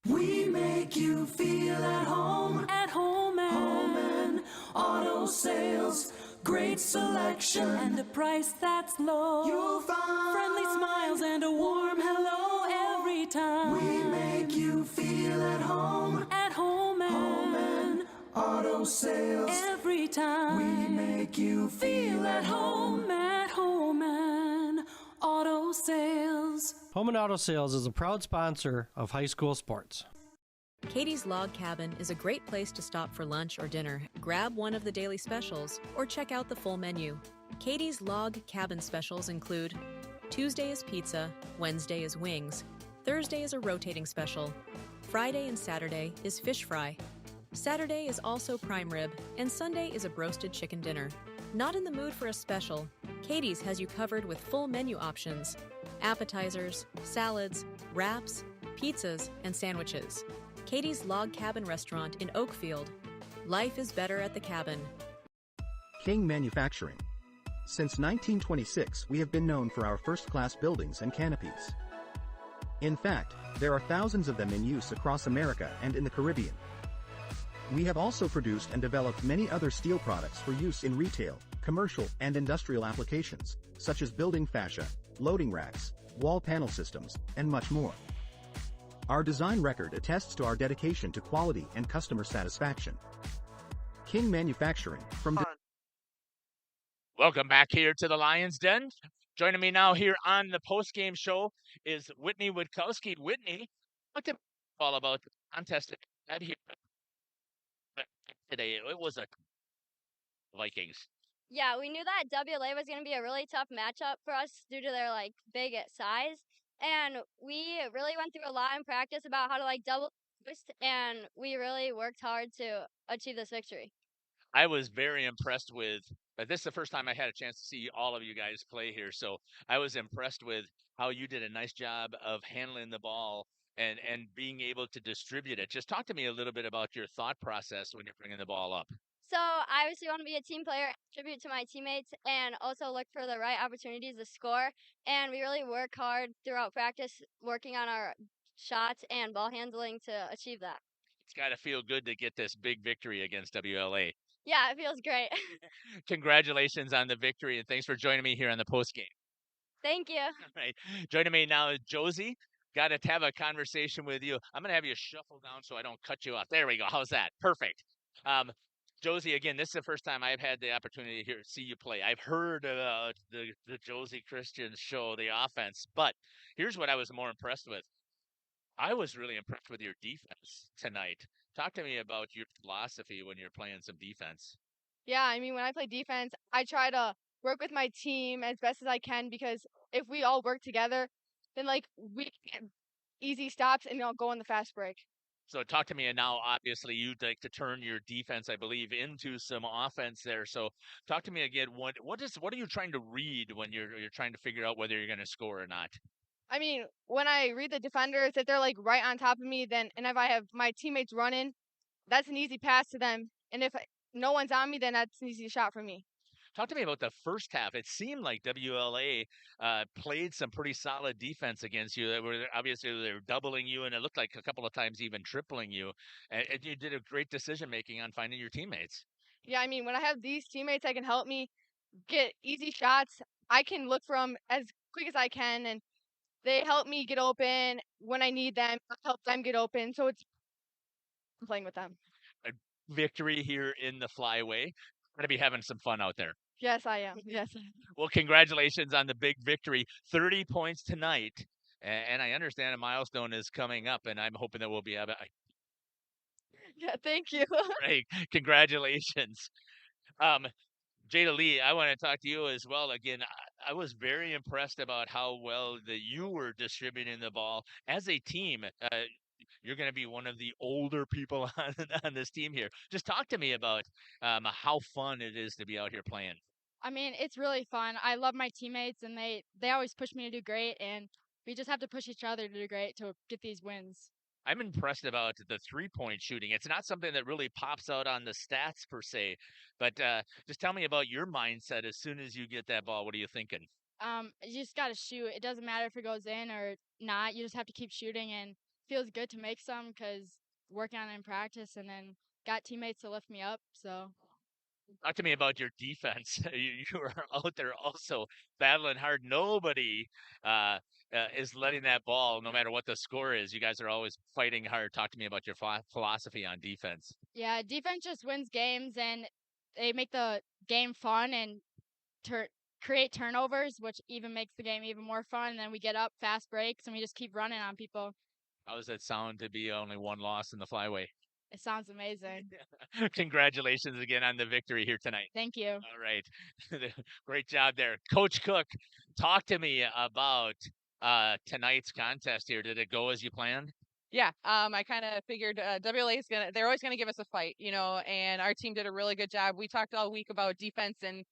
We make you feel at home. At home and auto sales. Great selection and a price that's low. You'll find friendly smiles and a warm hello every time. We make you feel at home. At home and auto sales. Every time. We make you feel at home. At home and auto sales. Home and Auto Sales is a proud sponsor of high school sports. Katie's Log Cabin is a great place to stop for lunch or dinner, grab one of the daily specials, or check out the full menu. Katie's Log Cabin specials include Tuesday is pizza, Wednesday is wings, Thursday is a rotating special, Friday and Saturday is fish fry, Saturday is also prime rib, and Sunday is a broasted chicken dinner. Not in the mood for a special? Katie's has you covered with full menu options, appetizers, salads, wraps, pizzas, and sandwiches. Katie's Log Cabin Restaurant in Oakfield. Life is better at the cabin. King Manufacturing. Since 1926, we have been known for our first-class buildings and canopies. In fact, there are thousands of them in use across America and in the Caribbean. We have also produced and developed many other steel products for use in retail, commercial, and industrial applications, such as building fascia, loading racks, wall panel systems, and much more. Our design record attests to our dedication to quality and customer satisfaction. King Manufacturing, from... Welcome back here to the Lions Den. Joining me now here on the post-game show is Whitney Witkowski. Whitney, what's it all about the contest that here today? It was a Vikings. Yeah, we knew that WLA was going to be a really tough matchup for us due to their big size. And we really went through a lot in practice about how to double twist, and we really worked hard to achieve this victory. I was very impressed with, this is the first time I had a chance to see all of you guys play here, so I was impressed with how you did a nice job of handling the ball and being able to distribute it. Just talk to me a little bit about your thought process when you're bringing the ball up. So I obviously want to be a team player, contribute to my teammates, and also look for the right opportunities to score. And we really work hard throughout practice, working on our shots and ball handling to achieve that. It's got to feel good to get this big victory against WLA. Yeah, it feels great. Congratulations on the victory, and thanks for joining me here on the postgame. Thank you. All right. Joining me now is Josie. Got to have a conversation with you. I'm going to have you shuffle down so I don't cut you off. There we go. How's that? Perfect. Josie, again, this is the first time I've had the opportunity to see you play. I've heard about the Josie Christian show, the offense, but here's what I was more impressed with. I was really impressed with your defense tonight. Talk to me about your philosophy when you're playing some defense. Yeah, I mean, when I play defense, I try to work with my team as best as I can, because if we all work together, then we easy stops and go in the fast break. So talk to me now. Obviously, you'd like to turn your defense, I believe, into some offense there. So talk to me again. What are you trying to read when you're trying to figure out whether you're going to score or not? I mean, when I read the defenders, if they're like right on top of me, and if I have my teammates running, that's an easy pass to them. And if no one's on me, then that's an easy shot for me. Talk to me about the first half. It seemed like WLA played some pretty solid defense against you. Obviously, they were doubling you, and it looked like a couple of times even tripling you. And you did a great decision making on finding your teammates. Yeah, I mean, when I have these teammates that can help me get easy shots, I can look for them as quick as I can, and they help me get open when I need them. I help them get open, so it's playing with them. A victory here in the flyway. Going to be having some fun out there. Yes, I am. Yes. Well, congratulations on the big victory. 30 points tonight. And I understand a milestone is coming up, and I'm hoping that we'll be able. Yeah, thank you. Great. Congratulations. Jada Lee, I want to talk to you as well. Again, I was very impressed about how well that you were distributing the ball as a team. You're going to be one of the older people on this team here. Just talk to me about how fun it is to be out here playing. I mean, it's really fun. I love my teammates, and they always push me to do great, and we just have to push each other to do great to get these wins. I'm impressed about the three-point shooting. It's not something that really pops out on the stats per se, but just tell me about your mindset as soon as you get that ball. What are you thinking? You just got to shoot. It doesn't matter if it goes in or not. You just have to keep shooting, and it feels good to make some because working on it in practice, and then got teammates to lift me up, so. Talk to me about your defense. You are out there also battling hard. Nobody is letting that ball, no matter what the score is. You guys are always fighting hard. Talk to me about your philosophy on defense. Yeah, defense just wins games, and they make the game fun and create turnovers, which even makes the game even more fun. And then we get up, fast breaks, and we just keep running on people. How does it sound to be only one loss in the flyway? It sounds amazing. Congratulations again on the victory here tonight. Thank you. All right. Great job there. Coach Cook, talk to me about tonight's contest here. Did it go as you planned? Yeah, I kind of figured WLA is they're always gonna give us a fight, and our team did a really good job. We talked all week about defense, and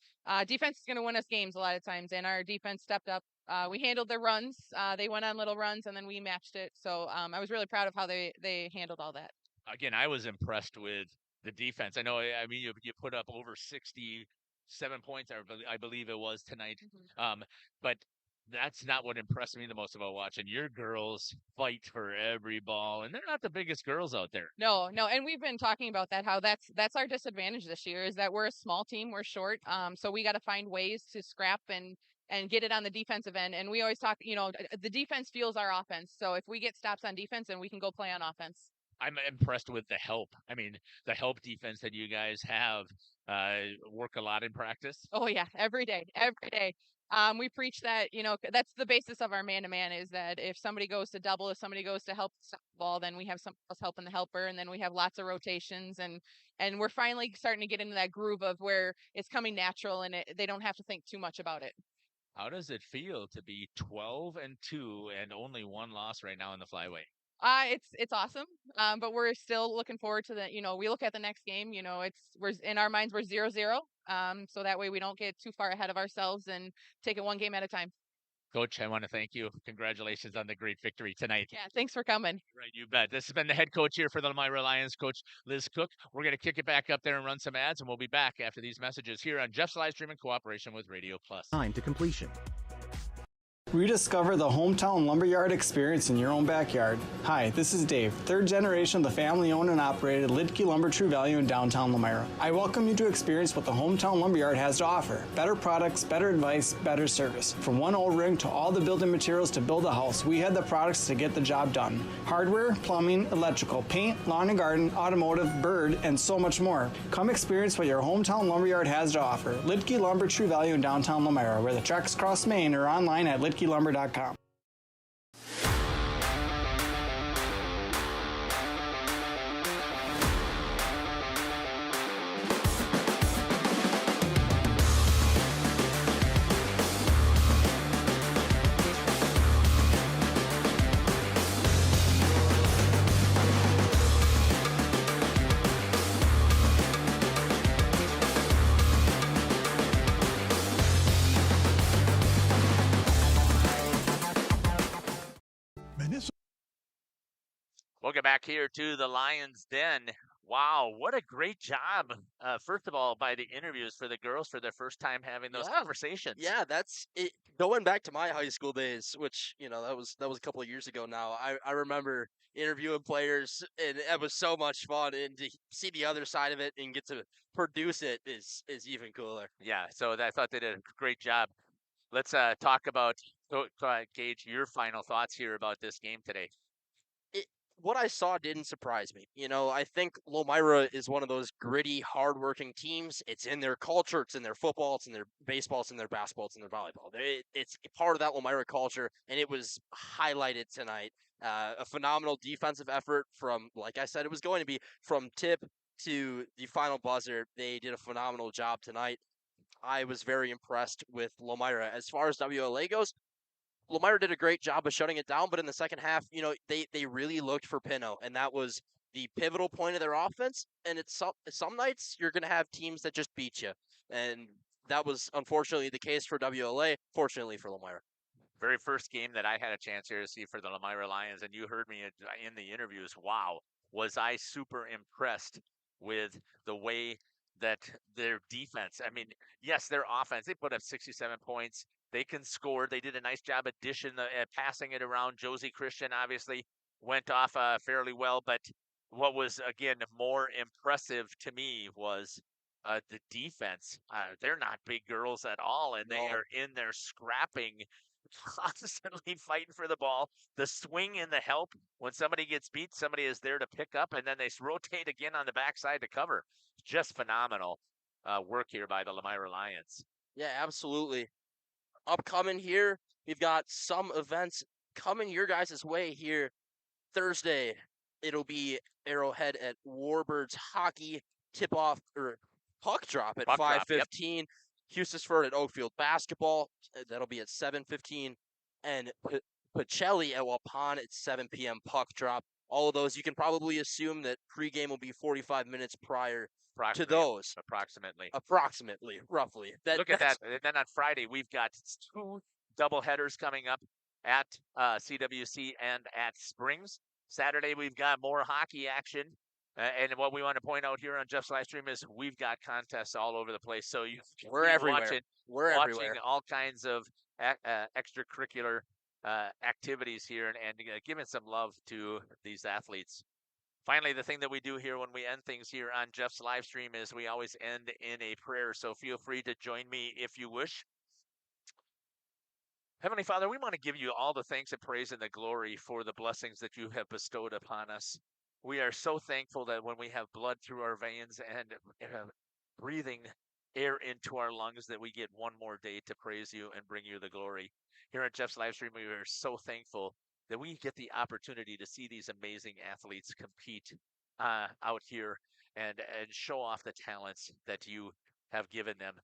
defense is gonna win us games a lot of times, and our defense stepped up. We handled their runs. They went on little runs, and then we matched it. So I was really proud of how they handled all that. Again, I was impressed with the defense. I know, I mean, you put up over 67 points, I believe it was tonight. But that's not what impressed me the most about watching. Your girls fight for every ball, and they're not the biggest girls out there. No, and we've been talking about that, how that's our disadvantage this year is that we're a small team, we're short. So we got to find ways to scrap and get it on the defensive end. And we always talk, the defense fuels our offense. So if we get stops on defense, then we can go play on offense. I'm impressed with the help. I mean, the help defense that you guys have work a lot in practice. Oh yeah, every day. We preach that, that's the basis of our man-to-man is that if somebody goes to double, if somebody goes to help stop the ball, then we have somebody else helping the helper, and then we have lots of rotations, and we're finally starting to get into that groove of where it's coming natural and they don't have to think too much about it. How does it feel to be 12-2 and only one loss right now in the flyway? It's awesome. But we're still looking forward to we look at the next game, we're in our minds, we're 0-0. So that way we don't get too far ahead of ourselves and take it one game at a time. Coach, I want to thank you. Congratulations on the great victory tonight. Yeah, thanks for coming. Right, you bet. This has been the head coach here for the Lomira Lions, Coach Liz Cook. We're going to kick it back up there and run some ads, and we'll be back after these messages here on Jeff's Livestream in cooperation with Radio Plus. Time to completion. Rediscover the hometown lumberyard experience in your own backyard. Hi, this is Dave, third generation of the family-owned and operated Lidke Lumber True Value in downtown Lomira. I welcome you to experience what the hometown lumberyard has to offer. Better products, better advice, better service. From one O-ring to all the building materials to build a house, we had the products to get the job done. Hardware, plumbing, electrical, paint, lawn and garden, automotive, bird, and so much more. Come experience what your hometown lumberyard has to offer. Lidke Lumber True Value in downtown Lomira, where the tracks cross Main or online at lidkelumber.com. Welcome back here to the Lions Den. Wow, what a great job, first of all, by the interviews for the girls for their first time having those conversations. Yeah, that's it. Going back to my high school days, which, that was a couple of years ago now. I remember interviewing players, and it was so much fun. And to see the other side of it and get to produce it is even cooler. Yeah, so I thought they did a great job. Let's talk about, Gage, your final thoughts here about this game today. What I saw didn't surprise me. I think Lomira is one of those gritty, hardworking teams. It's in their culture. It's in their football. It's in their baseball. It's in their basketball. It's in their volleyball. It's part of that Lomira culture, and it was highlighted tonight. A phenomenal defensive effort from, like I said, it was going to be from tip to the final buzzer. They did a phenomenal job tonight. I was very impressed with Lomira. As far as WLA goes, Lomira did a great job of shutting it down, but in the second half, they really looked for Pino, and that was the pivotal point of their offense. And it's some nights you're going to have teams that just beat you, and that was unfortunately the case for WLA, fortunately for Lomira. Very first game that I had a chance here to see for the Lomira Lions, and you heard me in the interviews. Wow, was I super impressed with the way that their defense, I mean, yes, their offense, they put up 67 points. They can score. They did a nice job of passing it around. Josie Christian obviously went off fairly well, but what was, again, more impressive to me was the defense. They're not big girls at all, and they are in there scrapping, constantly fighting for the ball. The swing and the help, when somebody gets beat, somebody is there to pick up, and then they rotate again on the backside to cover. Just phenomenal work here by the Lomira Lions. Yeah, absolutely. Upcoming here, we've got some events coming your guys' way here Thursday. It'll be Arrowhead at Warbirds hockey tip-off or puck drop at 5:15. Yep. Hustisford at Oakfield basketball. That'll be at 7:15. And Pacelli at Waupun at 7 p.m. puck drop. All of those, you can probably assume that pregame will be 45 minutes prior to those. Approximately, roughly. Look at that. And then on Friday, we've got 2 doubleheaders coming up at CWC and at Springs. Saturday, we've got more hockey action. And what we want to point out here on Jeff's live stream is we've got contests all over the place. So we're everywhere. Watching all kinds of extracurricular activities here and giving some love to these athletes. Finally, the thing that we do here when we end things here on Jeff's live stream is we always end in a prayer. So feel free to join me if you wish. Heavenly Father, we want to give you all the thanks and praise and the glory for the blessings that you have bestowed upon us. We are so thankful that when we have blood through our veins and breathing air into our lungs, that we get one more day to praise you and bring you the glory. Here at Jeff's live stream, we are so thankful that we get the opportunity to see these amazing athletes compete out here and show off the talents that you have given them.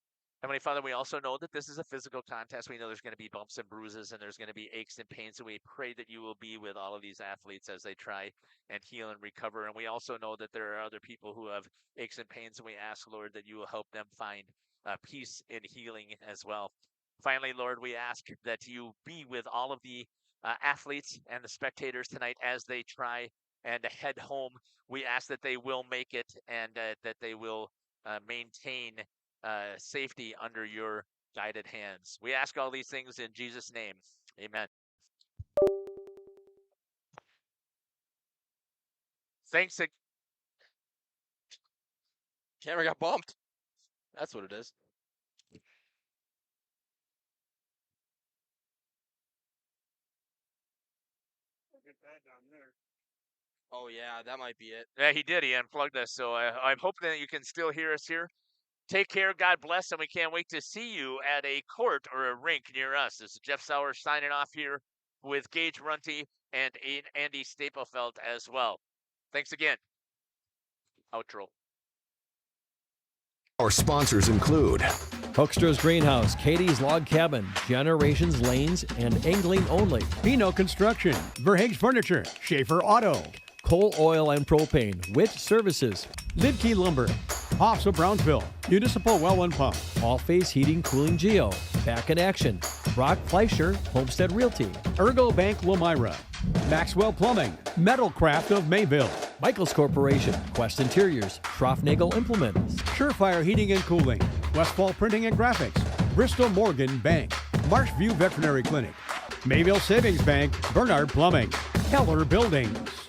Heavenly Father, we also know that this is a physical contest. We know there's going to be bumps and bruises and there's going to be aches and pains. So we pray that you will be with all of these athletes as they try and heal and recover. And we also know that there are other people who have aches and pains. And we ask, Lord, that you will help them find peace and healing as well. Finally, Lord, we ask that you be with all of the athletes and the spectators tonight as they try and head home. We ask that they will make it and that they will maintain safety under your guided hands. We ask all these things in Jesus' name. Amen. Thanks. Camera got bumped. That's what it is. Oh, yeah, that might be it. Yeah, he did. He unplugged us. So I'm hoping that you can still hear us here. Take care. God bless. And we can't wait to see you at a court or a rink near us. This is Jeff Sauer signing off here with Gage Runty and Andy Staplefeld as well. Thanks again. Outro. Our sponsors include Hoekstra's Greenhouse, Katie's Log Cabin, Generations Lanes, and Angling Only. Pino Construction, Verhaeg's Furniture, Schaefer Auto, Coal Oil and Propane, Witt Services, Lidkey Lumber, Hoffs of Brownsville, Municipal Well and Pump, All Face Heating, Cooling Geo, Back in Action, Brock Fleischer, Homestead Realty. Ergo Bank Lomira. Maxwell Plumbing. Metalcraft of Mayville. Michaels Corporation, Quest Interiors, Schroffnagel Implements. Surefire Heating and Cooling. Westfall Printing and Graphics. Bristol Morgan Bank. Marshview Veterinary Clinic. Mayville Savings Bank. Bernard Plumbing. Keller Buildings.